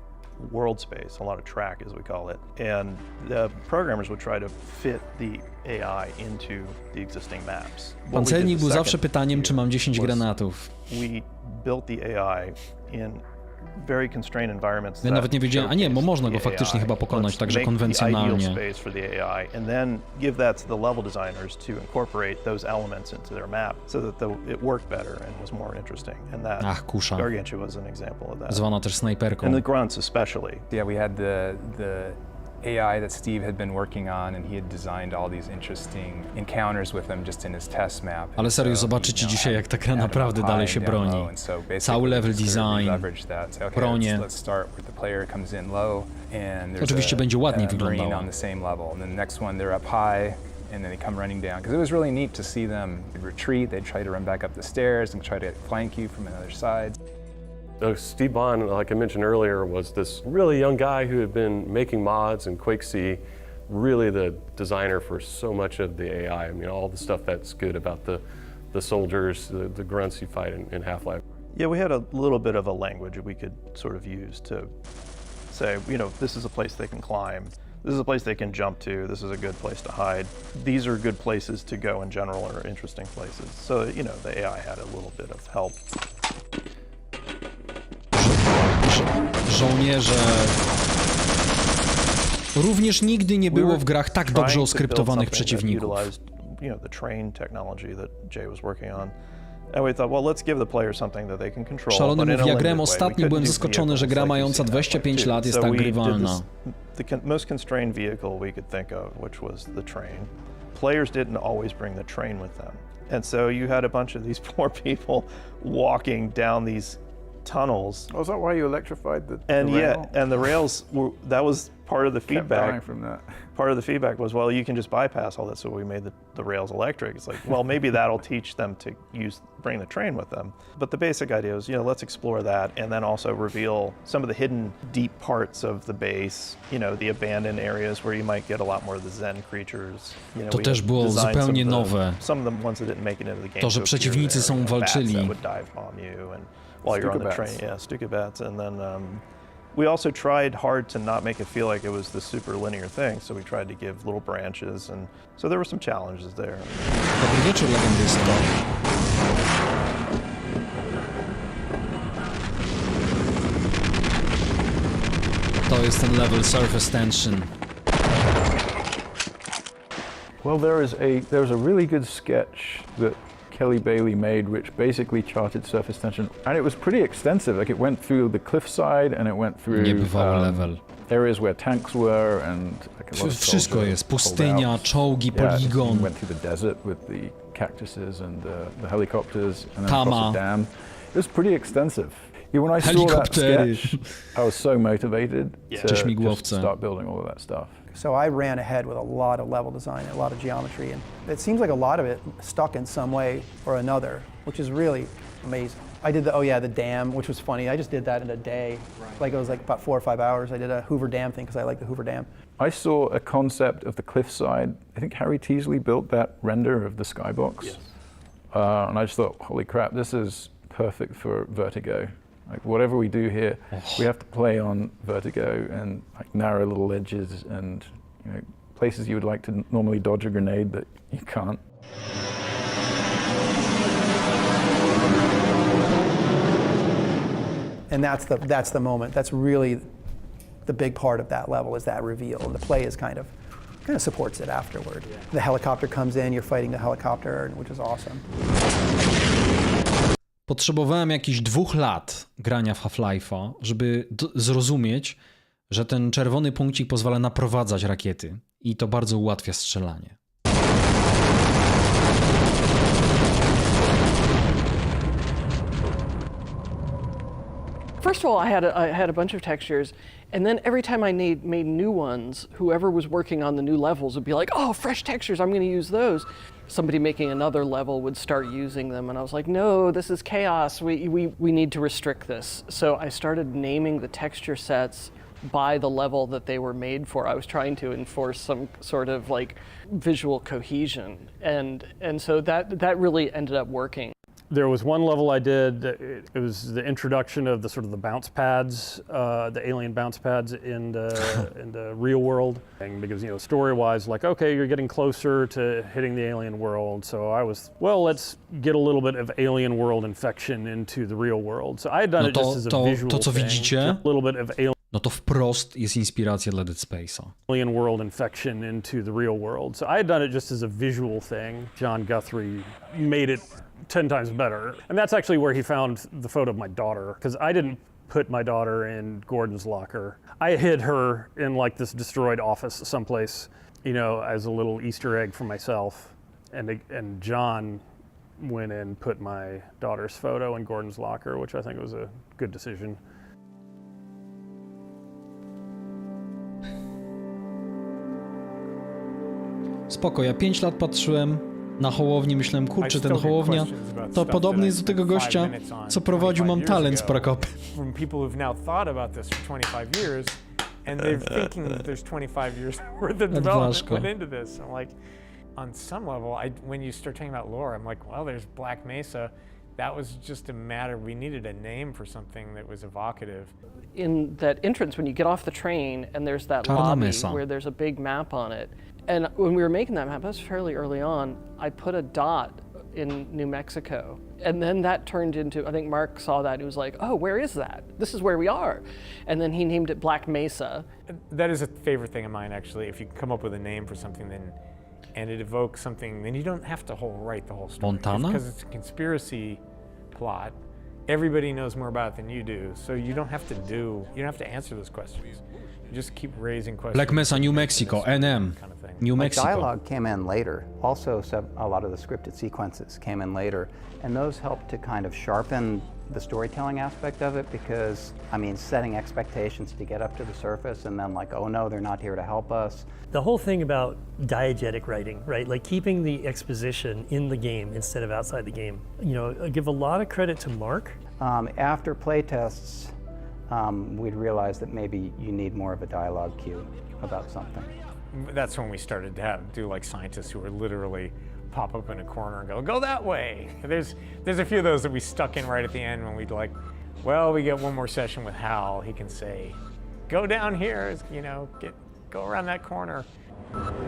world space, a lot of track as we call it, and the programmers would try to fit the AI into the existing maps. Pancernik był zawsze pytaniem, czy mam 10 granatów. We built the AI in very constrained environments. Ja nawet nie wiedziałem, a nie, bo można go faktycznie chyba pokonać także konwencjonalnie. Space for the AI and then give that to the level designers to incorporate those elements into their map so that it worked better and was more interesting. And that Ach, kusza. Gargantua was an example of that. Zwana też snajperką. And the grunts especially. Yeah, we had the AI that Steve had been working on, and he had designed all these interesting encounters with them just in his test map. Ale serio, zobaczycie dzisiaj, jak ta gra naprawdę dalej się broni. Cały level design, bronie. Oczywiście będzie ładniej wyglądała. On the same level, and then the next one they're up high, and then they come running down. Because it was really neat to see them retreat. They'd try to run back up the stairs and try to flank you from another side. Steve Bond, like I mentioned earlier, was this really young guy who had been making mods in Quake C, really the designer for so much of the AI. I mean, all the stuff that's good about the soldiers, the grunts you fight in Half-Life. Yeah, we had a little bit of a language we could sort of use to say, you know, this is a place they can climb. This is a place they can jump to. This is a good place to hide. These are good places to go in general, or interesting places. So, you know, the AI had a little bit of help. Żołnierze. Również nigdy nie było w grach tak dobrze oskryptowanych przeciwników. You know, the train technology that Jay was working on. And we thought, well, let's give the player something that they can control. Szalony mów, ja grałem ostatnio, byłem zaskoczony, że gra mająca 25 lat jest tak grywalna. The most constrained vehicle we could think of, which was the train. Players didn't always bring the train with them. And so you had a bunch of these poor people walking down these tunnels. Was that why you electrified the rail? Yeah, and the rails were, that was part of the feedback. From that. Part of the feedback was, well, you can just bypass all that, so we made the rails electric. It's like, well, maybe that'll teach them to bring the train with them. But the basic idea was, you know, let's explore that and then also reveal some of the hidden deep parts of the base, you know, the abandoned areas where you might get a lot more of the Zen creatures. You know, to też było zupełnie nowe. Some of the ones that didn't make it into the game. To, że przeciwnicy są walczyli. That would dive bomb you and while you're on the train, yeah, Stukabats, and then we also tried hard to not make it feel like it was this super linear thing, so we tried to give little branches, and so there were some challenges there. Dobry wieczór, legendysto. To jest ten level Surface Tension. Well, there's a really good sketch that Kelly Bailey made, which basically charted surface tension, and it was pretty extensive. Like, it went through the cliffside and it went through areas where tanks were and like a lot of wszystko jest, pustynia, czołgi, poligon. Went through the desert with the cactuses and the helicopters and then across the dam. It was pretty extensive. Yeah, when I saw that sketch, I was so motivated to just start building all of that stuff. So I ran ahead with a lot of level design and a lot of geometry, and it seems like a lot of it stuck in some way or another, which is really amazing. I did the dam, which was funny. I just did that in a day. Right. Like it was like about 4 or 5 hours. I did a Hoover Dam thing because I like the Hoover Dam. I saw a concept of the cliffside. I think Harry Teasley built that render of the skybox. Yes. And I just thought, holy crap, this is perfect for vertigo. Like whatever we do here, we have to play on vertigo and like narrow little edges and places you would like to normally dodge a grenade that you can't. And that's the moment. That's really the big part of that level, is that reveal. And the play is kind of supports it afterward. Yeah. The helicopter comes in, you're fighting the helicopter, which is awesome. Potrzebowałem jakichś 2 lat grania w Half-Life'a, żeby zrozumieć, że ten czerwony punkcik pozwala naprowadzać rakiety i to bardzo ułatwia strzelanie. First of all, I had a bunch of textures, and then every time I made new ones, whoever was working on the new levels would be like, oh, fresh textures, I'm going to use those. Somebody making another level would start using them, and I was like, no, this is chaos. We need to restrict this. So I started naming the texture sets by the level that they were made for. I was trying to enforce some sort of like visual cohesion, and so that really ended up working. There was one level I did, it was the introduction of the sort of the bounce pads, the alien bounce pads in the real world. Because, story-wise, like, okay, you're getting closer to hitting the alien world. So I was, well, let's get a little bit of alien world infection into the real world. So I had done it just as a visual co thing. widzicie, a little bit of alien. No to wprost jest inspiracja dla Dead Space'a. Alien world infection into the real world. So I had done it just as a visual thing. John Guthrie made it 10 times better. And that's actually where he found the photo of my daughter, because I didn't put my daughter in Gordon's locker. I hid her in like this destroyed office someplace, as a little Easter egg for myself. And John went and put my daughter's photo in Gordon's locker, which I think was a good decision. Spoko, ja 5 lat patrzyłem na Hołownię, myślałem, kurczę, ten Hołownia to podobny jest do tego gościa, co prowadził Mam Talent z Prokopem. From people who've now thought about this for 25 years and they're thinking that there's 25 years worth of development went into this. I'm like, on some level, when you start talking about lore, I'm like, well, there's Black Mesa. That was just a matter, we needed a name for something that was evocative. In that entrance, when you get off the train and there's that lobby where there's a big map on it, and when we were making that map, that was fairly early on, I put a dot in New Mexico. And then that turned into, I think Mark saw that, he was like, oh, where is that? This is where we are. And then he named it Black Mesa. That is a favorite thing of mine, actually. If you come up with a name for something, and it evokes something, then you don't have to write the whole story. Montana? Because it's a conspiracy plot. Everybody knows more about it than you do, so you don't have to answer those questions. You just keep raising questions. Black Mesa, New Mexico, NM, New Mexico. Dialogue came in later. Also, a lot of the scripted sequences came in later, and those helped to kind of sharpen the storytelling aspect of it, because, setting expectations to get up to the surface and then like, oh no, they're not here to help us. The whole thing about diegetic writing, right? Like keeping the exposition in the game instead of outside the game. I give a lot of credit to Mark. After playtests, we'd realize that maybe you need more of a dialogue cue about something. That's when we started to do like scientists who were literally pop up in a corner and go that way. There's a few of those that we stuck in right at the end when we'd like, well, we get one more session with Hal. He can say, go down here, go around that corner.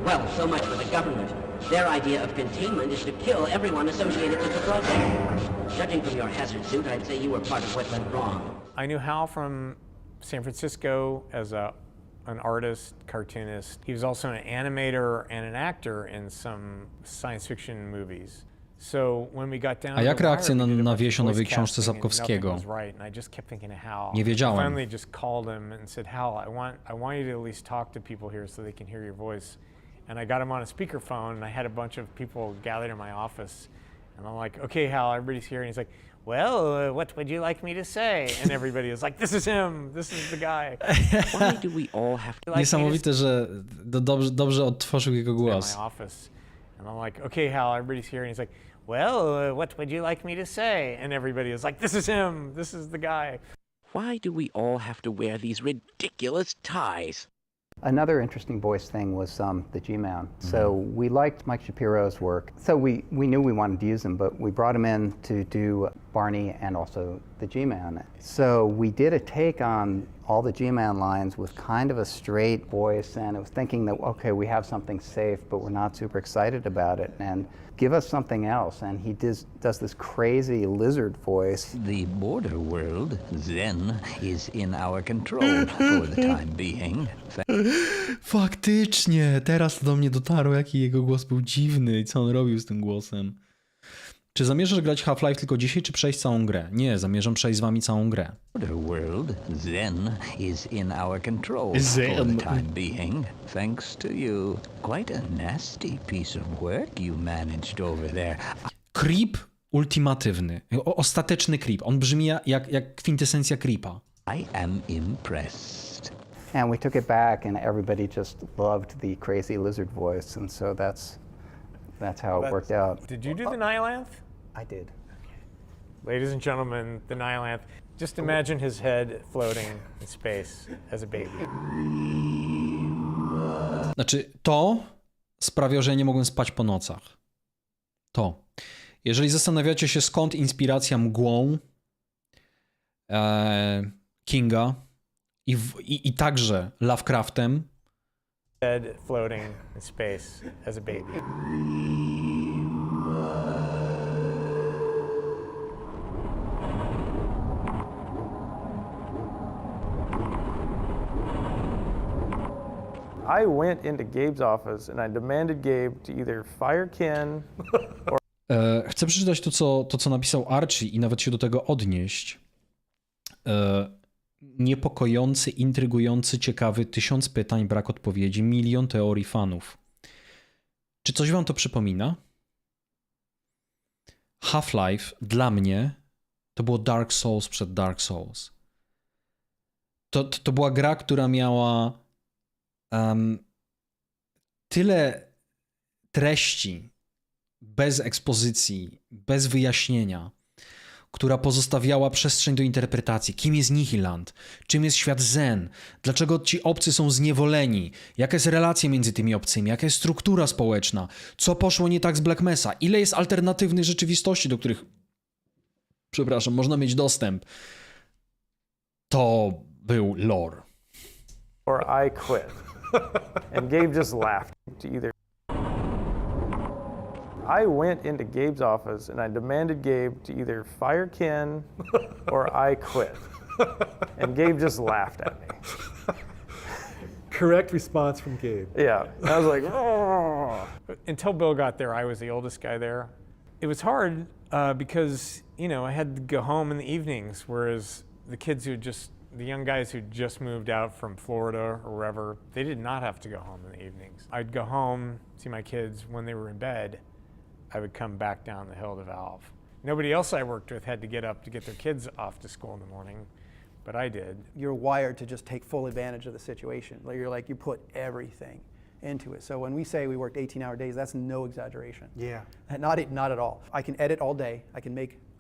Well, so much for the government. Their idea of containment is to kill everyone associated with the project. Judging from your hazard suit, I'd say you were part of what went wrong. I knew Hal from San Francisco as an artist, cartoonist. He was also an animator and an actor in some science fiction movies. So when we got down A jak reakcje na wieś o nowej książce Sapkowskiego? Nie wiedziałem. I finally just called him and said, Hal, I want you to at least talk to people here so they can hear your voice. And I got him on a speakerphone, and I had a bunch of people gathered in my office. And I'm like, okay, Hal, everybody's here. And he's like, well, what would you like me to say? And everybody was like, this is him, this is the guy. Why do we all have to... Niesamowite, że dobrze odtworzył jego In głos. my office. And I'm like, okay, Hal, everybody's here. And he's like, well, what would you like me to say? And everybody was like, this is him, this is the guy. Why do we all have to wear these ridiculous ties? Another interesting voice thing was the G-Man. So we liked Mike Shapiro's work. So we knew we wanted to use him, but we brought him in to do Barney and also the G-Man. So we did a take on all the G-Man lines with kind of a straight voice, and it was thinking that, okay, we have something safe, but we're not super excited about it, and give us something else. And he does this crazy lizard voice. The border world, then, is in our control for the time being. Faktycznie, teraz to do mnie dotarło, jaki jego głos był dziwny i co on robił z tym głosem. Czy zamierzasz grać Half-Life tylko dzisiaj, czy przejść całą grę? Nie, zamierzam przejść z wami całą grę. Border world, then, is in our control for the time being, thanks to you. Quite a nasty piece of work you managed over there. Creep ultimatywny, ostateczny creep. On brzmi jak kwintesencja creepa. I am impressed. And we took it back, and everybody just loved the crazy lizard voice, and so that's how it worked out. Did you do the Nihilanth? I did. Ladies and gentlemen, the Nihilanth. Just imagine his head floating in space as a baby. Znaczy, to sprawia, że ja nie mogłem spać po nocach. To. Jeżeli zastanawiacie się, skąd inspiracja mgłą Kinga i także Lovecraftem, Head floating in space as a baby. I went into Gabe's office and I demanded Gabe to either fire Ken or... Chcę przeczytać to, co napisał Archie i nawet się do tego odnieść. Niepokojący, intrygujący, ciekawy, 1000 pytań, brak odpowiedzi, milion teorii fanów. Czy coś wam to przypomina? Half-Life dla mnie to było Dark Souls przed Dark Souls. To była gra, która miała tyle treści, bez ekspozycji, bez wyjaśnienia, która pozostawiała przestrzeń do interpretacji. Kim jest Nihiland? Czym jest świat Zen? Dlaczego ci obcy są zniewoleni? Jaka jest relacja między tymi obcymi? Jaka jest struktura społeczna? Co poszło nie tak z Black Mesa? Ile jest alternatywnych rzeczywistości, do których, przepraszam, można mieć dostęp? To był lore. Or I quit. And Gabe just laughed. To either I went into Gabe's office and I demanded Gabe to either fire Ken or I quit. And Gabe just laughed at me. Correct response from Gabe. Yeah. I was like, oh. Until Bill got there, I was the oldest guy there. It was hard because, I had to go home in the evenings, whereas the young guys who just moved out from Florida or wherever, they did not have to go home in the evenings. I'd go home, see my kids when they were in bed. I would come back down the hill to Valve. Nobody else I worked with had to get up to get their kids off to school in the morning, but I did. You're wired to just take full advantage of the situation. You put everything into it. So when we say we worked 18-hour days, that's no exaggeration. Yeah. Not at all. I can edit all day. I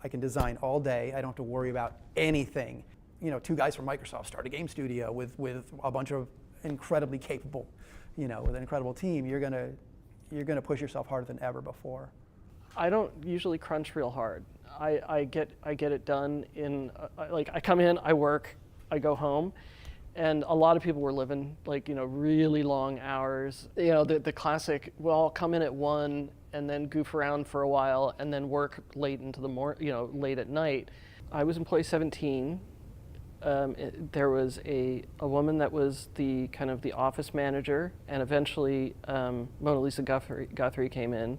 can design all day. I don't have to worry about anything. 2 guys from Microsoft start a game studio with a bunch of incredibly capable, with an incredible team. You're gonna push yourself harder than ever before. I don't usually crunch real hard. I get it done in I come in, I work, I go home, and a lot of people were living really long hours. The classic. Well, I'll come in at 1 and then goof around for a while and then work late into the late at night. I was employee 17. There was a woman that was the kind of the office manager, and eventually Mona Lisa Guthrie came in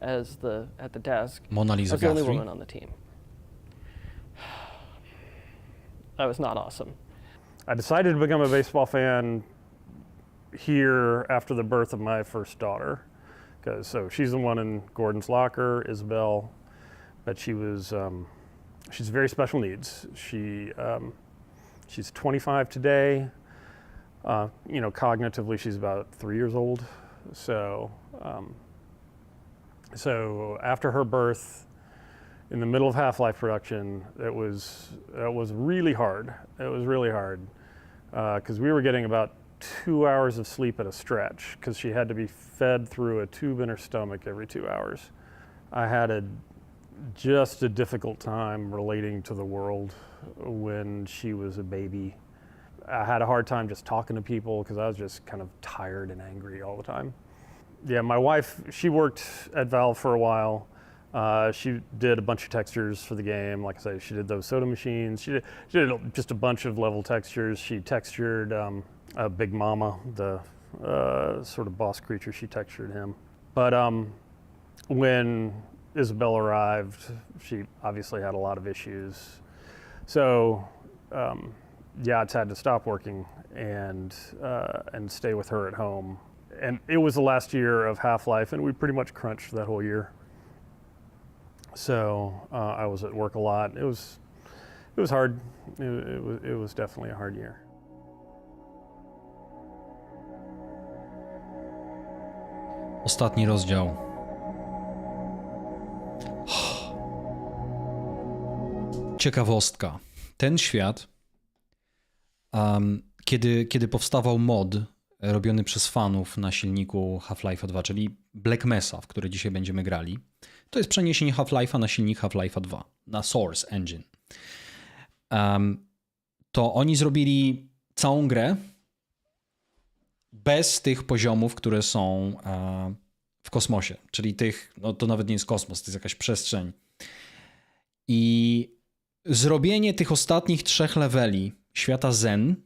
at the desk. Mona Lisa I was the only Guthrie? woman on the team. That was not awesome. I decided to become a baseball fan here after the birth of my first daughter. So she's the one in Gordon's locker, Isabel, but she was She's very special needs. She's 25 today. Cognitively, she's about 3 years old. So after her birth, in the middle of Half-Life production, it was really hard. It was really hard because we were getting about 2 hours of sleep at a stretch because she had to be fed through a tube in her stomach every 2 hours. I had just a difficult time relating to the world when she was a baby. I had a hard time just talking to people because I was just kind of tired and angry all the time. Yeah, my wife, she worked at Valve for a while. She did a bunch of textures for the game. Like I said, she did those soda machines. She did just a bunch of level textures. She textured Big Mama, the sort of boss creature. She textured him. But when Isabel arrived, she obviously had a lot of issues. So yeah, it's had to stop working and stay with her at home. And it was the last year of Half-Life, and we pretty much crunched that whole year. So I was at work a lot. It was hard. It was definitely a hard year. Ostatni rozdział. Ciekawostka. Ten świat, kiedy powstawał mod robiony przez fanów na silniku Half-Life'a 2, czyli Black Mesa, w który dzisiaj będziemy grali, to jest przeniesienie Half-Life'a na silnik Half-Life'a 2, na Source Engine. To oni zrobili całą grę bez tych poziomów, które są w kosmosie, czyli tych, no to nawet nie jest kosmos, to jest jakaś przestrzeń. I zrobienie tych ostatnich 3 leveli świata Zen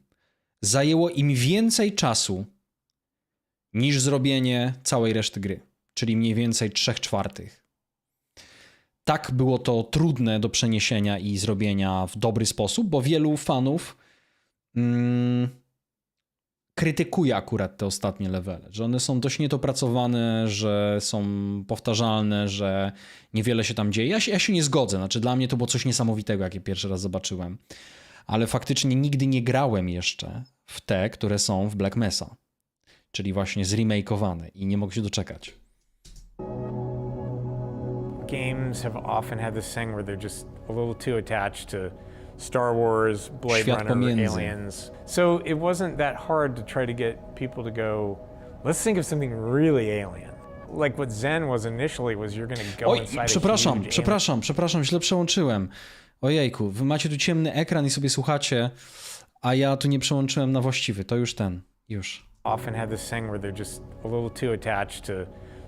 zajęło im więcej czasu niż zrobienie całej reszty gry, czyli mniej więcej 3/4. Tak było to trudne do przeniesienia i zrobienia w dobry sposób, bo wielu fanów krytykuje akurat te ostatnie levele, że one są dość niedopracowane, że są powtarzalne, że niewiele się tam dzieje. Ja się nie zgodzę, znaczy dla mnie to było coś niesamowitego, jak je pierwszy raz zobaczyłem, ale faktycznie nigdy nie grałem jeszcze w te, które są w Black Mesa, czyli właśnie zremakeowane i nie mogę się doczekać. Games have often had this thing where they're just a little too attached to Star Wars, Blade Runner, Aliens. So it wasn't that hard to try to get people to go, let's think of something really alien. Like what Zen was initially was you're going to go inside Przepraszam, źle przełączyłem. Ojejku, wy macie tu ciemny ekran i sobie słuchacie, a ja tu nie przełączyłem na właściwy. To już. Often had this thing where they're just a little too attached to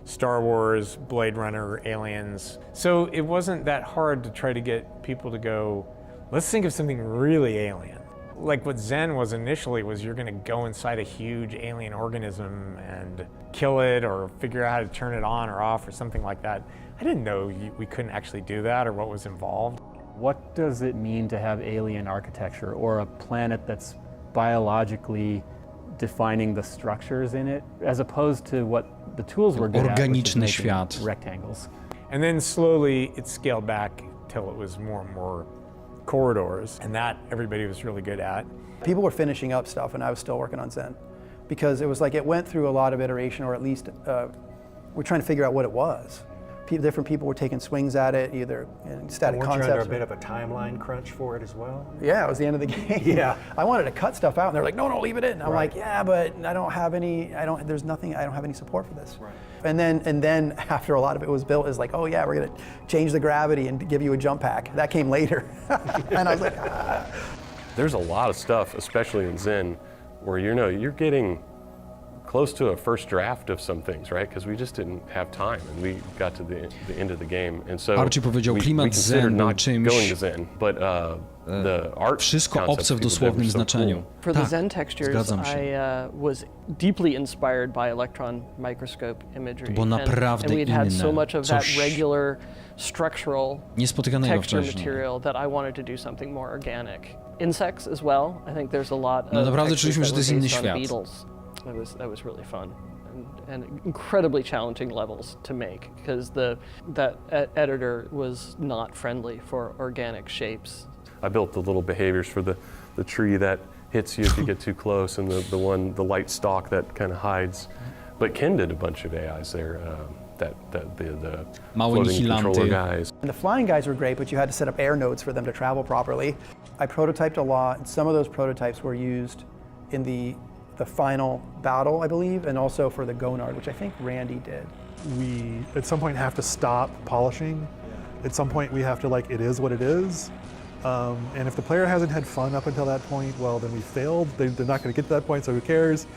Star Wars, Blade Runner, Aliens. So it wasn't that hard to try to get people to go, let's think of something really alien. Like what Zen was initially was you're going to go inside a huge alien organism and kill it or figure out how to turn it on or off or something like that. I didn't know we couldn't actually do that or what was involved. What does it mean to have alien architecture or a planet that's biologically defining the structures in it, as opposed to what the tools were good at, which is making rectangles? And then slowly it scaled back till it was more and more corridors, and that everybody was really good at. People were finishing up stuff, and I was still working on Zen, because it was like it went through a lot of iteration, or at least we're trying to figure out what it was. Different people were taking swings at it, either in static Weren't concepts. you under a bit of a timeline crunch for it as well? Yeah, it was the end of the game. Yeah. I wanted to cut stuff out, and they're like, no, leave it in. I'm Right. like, yeah, but I don't have any support for this. Right. And then after a lot of it was built, is like, oh yeah, we're gonna change the gravity and give you a jump pack. That came later. And I was like, ah. There's a lot of stuff, especially in Zen, where you're getting close to a first draft of some things, right? Because we just didn't have time, and we got to the end of the game, and so Archie powiedział, klimat Zen był czymś, going to Zen, but the art wszystko obce w dosłownym znaczeniu. For the Zen textures, I was deeply inspired by electron microscope imagery. Bo naprawdę and we had so inne, much of that regular structural niespotykanego texture wcześniej. material that I wanted to do something more organic. Insects as well. I think there's a lot of No naprawdę textures czuliśmy, że that to jest were inny based on świat. beetles. That was really fun. and incredibly challenging levels to make because that editor was not friendly for organic shapes. I built the little behaviors for the tree that hits you if you get too close, and the light stalk that kind of hides. But Ken did a bunch of AIs there. The floating controller guys. And the flying guys were great, but you had to set up air nodes for them to travel properly. I prototyped a lot, and some of those prototypes were used in the final battle, I believe, and also for the Gonard, which I think Randy did. We, at some point, have to stop polishing. At some point, we have to, like, it is what it is. And if the player hasn't had fun up until that point, well, then we failed. They're not going to get to that point, so who cares?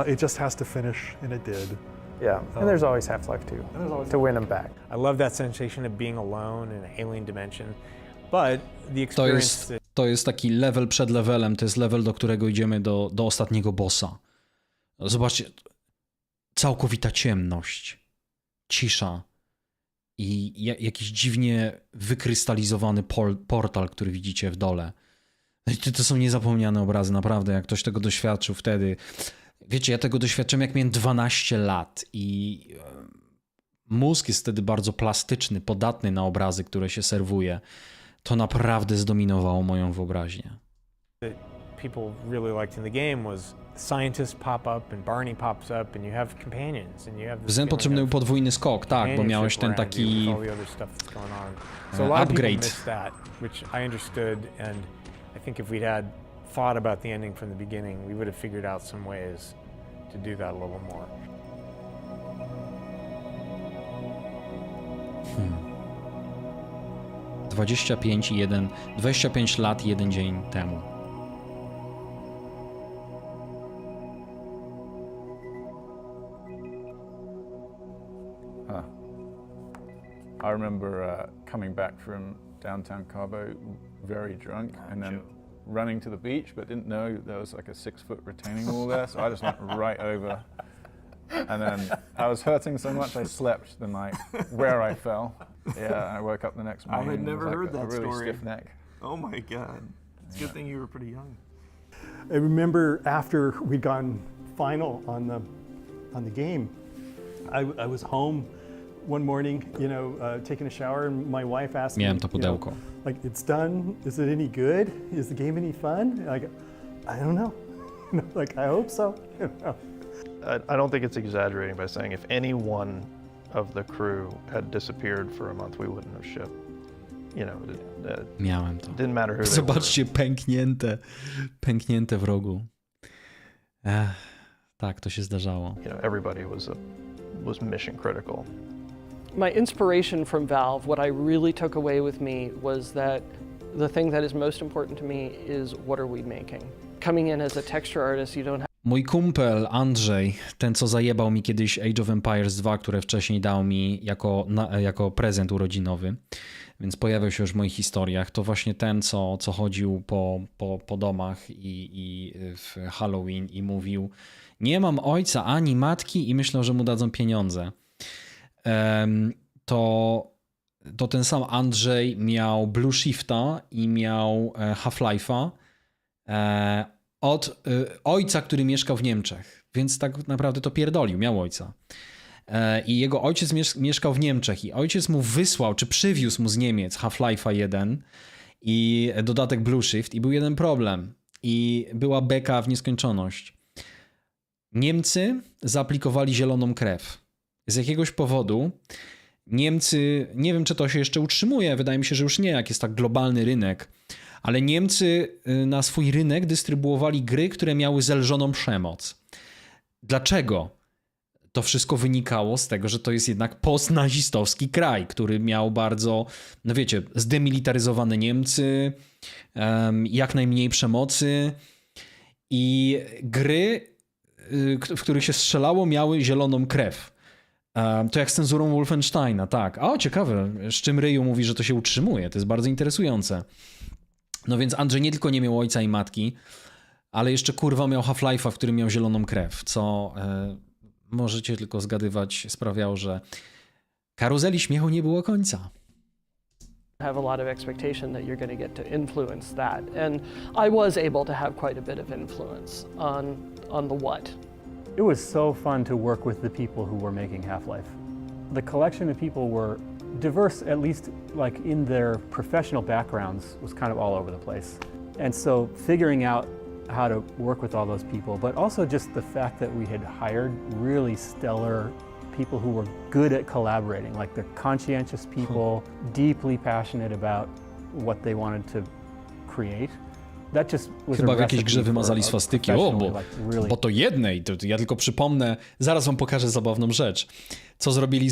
It just has to finish, and it did. Yeah, and there's always Half-Life 2 to win them back. I love that sensation of being alone in an alien dimension, but the experience... To jest taki level przed levelem, to jest level, do którego idziemy do ostatniego bossa. Zobaczcie, całkowita ciemność, cisza i jakiś dziwnie wykrystalizowany portal, który widzicie w dole. To są niezapomniane obrazy, naprawdę, jak ktoś tego doświadczył wtedy. Wiecie, ja tego doświadczyłem, jak miałem 12 lat i mózg jest wtedy bardzo plastyczny, podatny na obrazy, które się serwuje. To naprawdę zdominowało moją wyobraźnię. People really liked in the game was scientists pop up and Barney pops up and you have companions and you have Zen potrzebny był podwójny skok, tak, bo miałeś ten taki upgrade. That, which I understood, and I think if we'd had thought about the ending from the beginning, we would have figured out some ways to do that a little more. 25 lat i 1 dzień temu. I remember coming back from downtown Cabo very drunk and then running to the beach, but didn't know there was like a 6-foot retaining wall there, so I just went right over. And then I was hurting so much I slept the night where I fell. Yeah, I woke up the next morning. I had never heard a that really story. Stiff neck. Oh my God. It's a good thing you were pretty young. I remember after we'd gone final on the game, I was home one morning, taking a shower, and my wife asked me, like, it's done. Is it any good? Is the game any fun? Like, I don't know. Like, I hope so. I don't think it's exaggerating by saying if any one of the crew had disappeared for a month, we wouldn't have shipped. Miałem to. Didn't matter who Zobaczcie, pęknięte w rogu. Tak, to się zdarzało. Everybody was mission critical. My inspiration from Valve, what I really took away with me was that the thing that is most important to me is what are we making? Coming in as a texture artist, you don't have... Mój kumpel Andrzej, ten co zajebał mi kiedyś Age of Empires 2, które wcześniej dał mi jako prezent urodzinowy, więc pojawiał się już w moich historiach, to właśnie ten co chodził po domach i w Halloween i mówił: nie mam ojca ani matki, i myślał, że mu dadzą pieniądze. To ten sam Andrzej miał Blue Shifta i miał Half-Life'a od ojca, który mieszkał w Niemczech, więc tak naprawdę to pierdolił, miał ojca. I jego ojciec mieszkał w Niemczech i ojciec mu wysłał, czy przywiózł mu z Niemiec Half-Life'a 1 i dodatek Blue Shift, i był jeden problem i była beka w nieskończoność. Niemcy zaaplikowali zieloną krew. Z jakiegoś powodu Niemcy, nie wiem czy to się jeszcze utrzymuje, wydaje mi się, że już nie, jak jest tak globalny rynek, ale Niemcy na swój rynek dystrybuowali gry, które miały zelżoną przemoc. Dlaczego? To wszystko wynikało z tego, że to jest jednak postnazistowski kraj, który miał bardzo, no wiecie, zdemilitaryzowane Niemcy, jak najmniej przemocy, i gry, w których się strzelało, miały zieloną krew. To jak z cenzurą Wolfensteina, tak. O, ciekawe, z czym Ryju mówi, że to się utrzymuje. To jest bardzo interesujące. No więc Andrzej nie tylko nie miał ojca i matki, ale jeszcze kurwa miał Half-Life'a, w którym miał zieloną krew, co możecie tylko zgadywać, sprawiało, że karuzeli śmiechu nie było końca. Have a lot of expectation that you're going to get to influence that, and I was able to have quite a bit of influence on the what. It was so fun to work with the people who were making Half-Life. The collection of people were diverse, at least like in their professional backgrounds, was kind of all over the place. And so figuring out how to work with all those people, but also just the fact that we had hired really stellar people who were good at collaborating, like they're conscientious people, deeply passionate about what they wanted to create. That just was Chyba a w jakiejś grze recipe wymazali for a swastyki. O, professionally, bo to jednej. To ja tylko przypomnę, zaraz wam pokażę zabawną rzecz. Co zrobili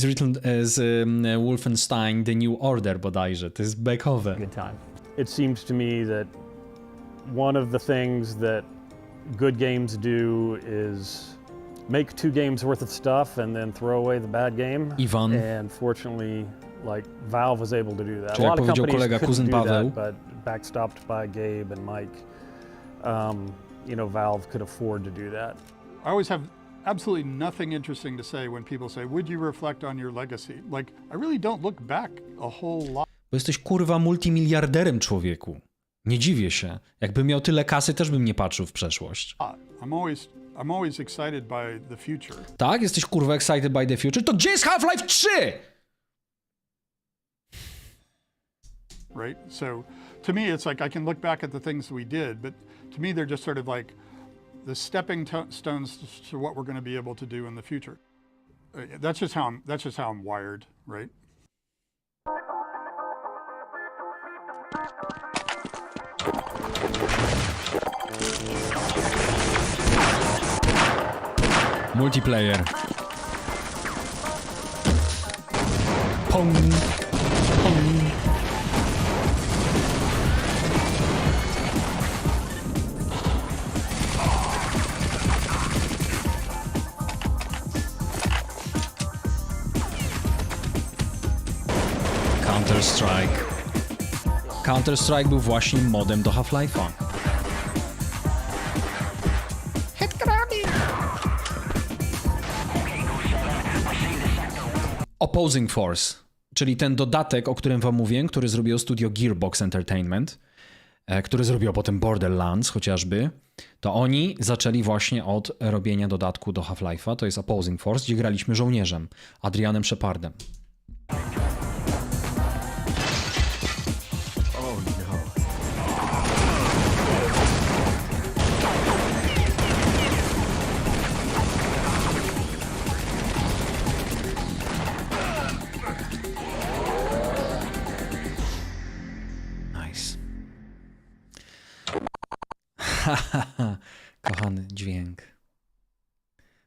z Wolfenstein The New Order bodajże. To jest bekowe. Good time. It seems to me that one of the things that good games do is make 2 games worth of stuff and then throw away the bad game. Iwan. And fortunately, like Valve was able to do that. Czy A jak lot of powiedział companies kolega, couldn't kuzyn do Paweł. that, but backstopped by Gabe and Mike, you know, Valve could afford to do that. I always have absolutely nothing interesting to say when people say, would you reflect on your legacy? Like, I really don't look back a whole lot. Bo jesteś kurwa multimiliarderem, człowieku. Nie dziwię się. Jakbym miał tyle kasy, też bym nie patrzył w przeszłość. I'm always excited by the future. Tak? Jesteś kurwa excited by the future? To gdzie jest Half-Life 3? Right? So to me, it's like I can look back at the things we did, but to me, they're just sort of like the stepping stones to what we're going to be able to do in the future. That's just how I'm wired, right? Multiplayer. Pong. Pong. Counter-Strike. Counter-Strike był właśnie modem do Half-Life'a. Opposing Force, czyli ten dodatek, o którym wam mówiłem, który zrobiło studio Gearbox Entertainment, który zrobiło potem Borderlands chociażby, to oni zaczęli właśnie od robienia dodatku do Half-Life'a, to jest Opposing Force, gdzie graliśmy żołnierzem, Adrianem Shepardem. Kochany dźwięk.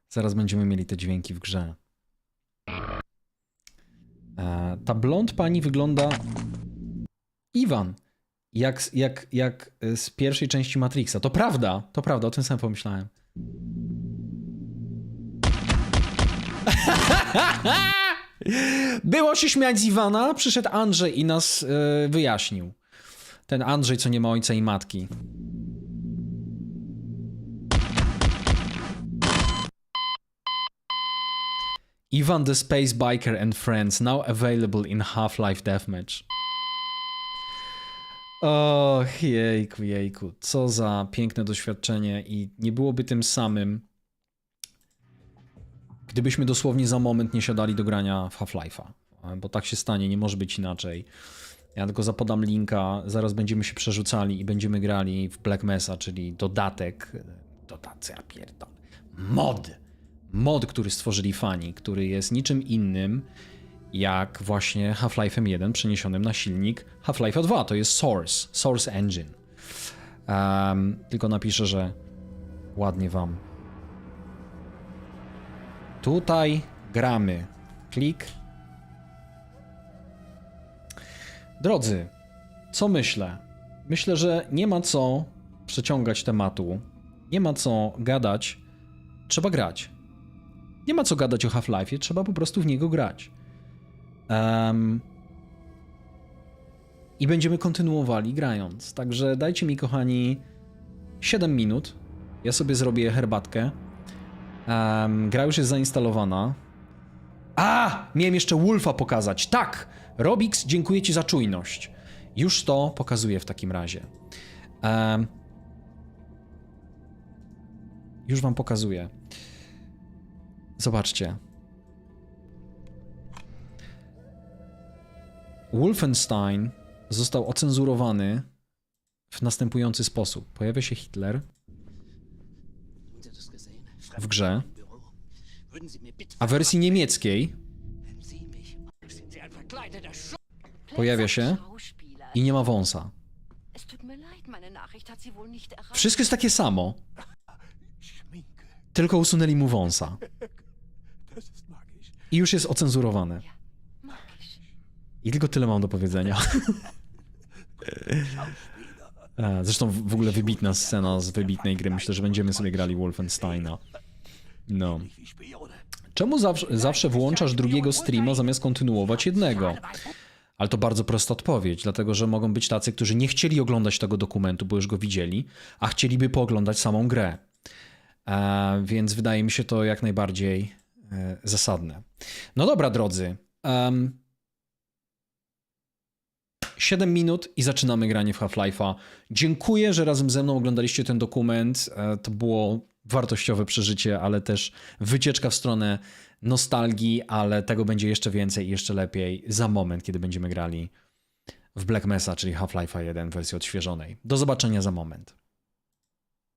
Zaraz będziemy mieli te dźwięki w grze. Ta blond pani wygląda... Iwan. Jak z pierwszej części Matrixa. To prawda, o tym samym pomyślałem. Było się śmiać z Iwana, przyszedł Andrzej i nas wyjaśnił. Ten Andrzej, co nie ma ojca i matki. Ivan the Space Biker and Friends, now available in Half-Life Deathmatch. O, jejku, co za piękne doświadczenie i nie byłoby tym samym, gdybyśmy dosłownie za moment nie siadali do grania w Half-Life'a, bo tak się stanie, nie może być inaczej. Ja tylko zapodam linka, zaraz będziemy się przerzucali i będziemy grali w Black Mesa, czyli dodatek, ja pierdolę, mod, który stworzyli fani, który jest niczym innym jak właśnie Half-Life'em 1 przeniesionym na silnik Half-Life'a 2, to jest Source Engine. Tylko napiszę, że ładnie wam. Tutaj gramy. Klik. Drodzy, co myślę? Myślę, że nie ma co przeciągać tematu, nie ma co gadać, trzeba grać. Nie ma co gadać o Half-Life'ie, trzeba po prostu w niego grać. I będziemy kontynuowali grając. Także dajcie mi, kochani, 7 minut. Ja sobie zrobię herbatkę. Gra już jest zainstalowana. Miałem jeszcze Wolfa pokazać. Tak! Robix, dziękuję ci za czujność. Już to pokazuję w takim razie. Już wam pokazuję. Zobaczcie. Wolfenstein został ocenzurowany w następujący sposób. Pojawia się Hitler w grze, a w wersji niemieckiej pojawia się i nie ma wąsa. Wszystko jest takie samo, tylko usunęli mu wąsa. I już jest ocenzurowane. I tylko tyle mam do powiedzenia. Zresztą w ogóle wybitna scena z wybitnej gry. Myślę, że będziemy sobie grali Wolfensteina. No. Czemu zawsze włączasz drugiego streama zamiast kontynuować jednego? Ale to bardzo prosta odpowiedź, dlatego że mogą być tacy, którzy nie chcieli oglądać tego dokumentu, bo już go widzieli, a chcieliby pooglądać samą grę. Więc wydaje mi się to jak najbardziej zasadne. No dobra, drodzy. 7 minut i zaczynamy granie w Half-Life'a. Dziękuję, że razem ze mną oglądaliście ten dokument. To było wartościowe przeżycie, ale też wycieczka w stronę nostalgii, ale tego będzie jeszcze więcej i jeszcze lepiej za moment, kiedy będziemy grali w Black Mesa, czyli Half-Life'a 1 w wersji odświeżonej. Do zobaczenia za moment.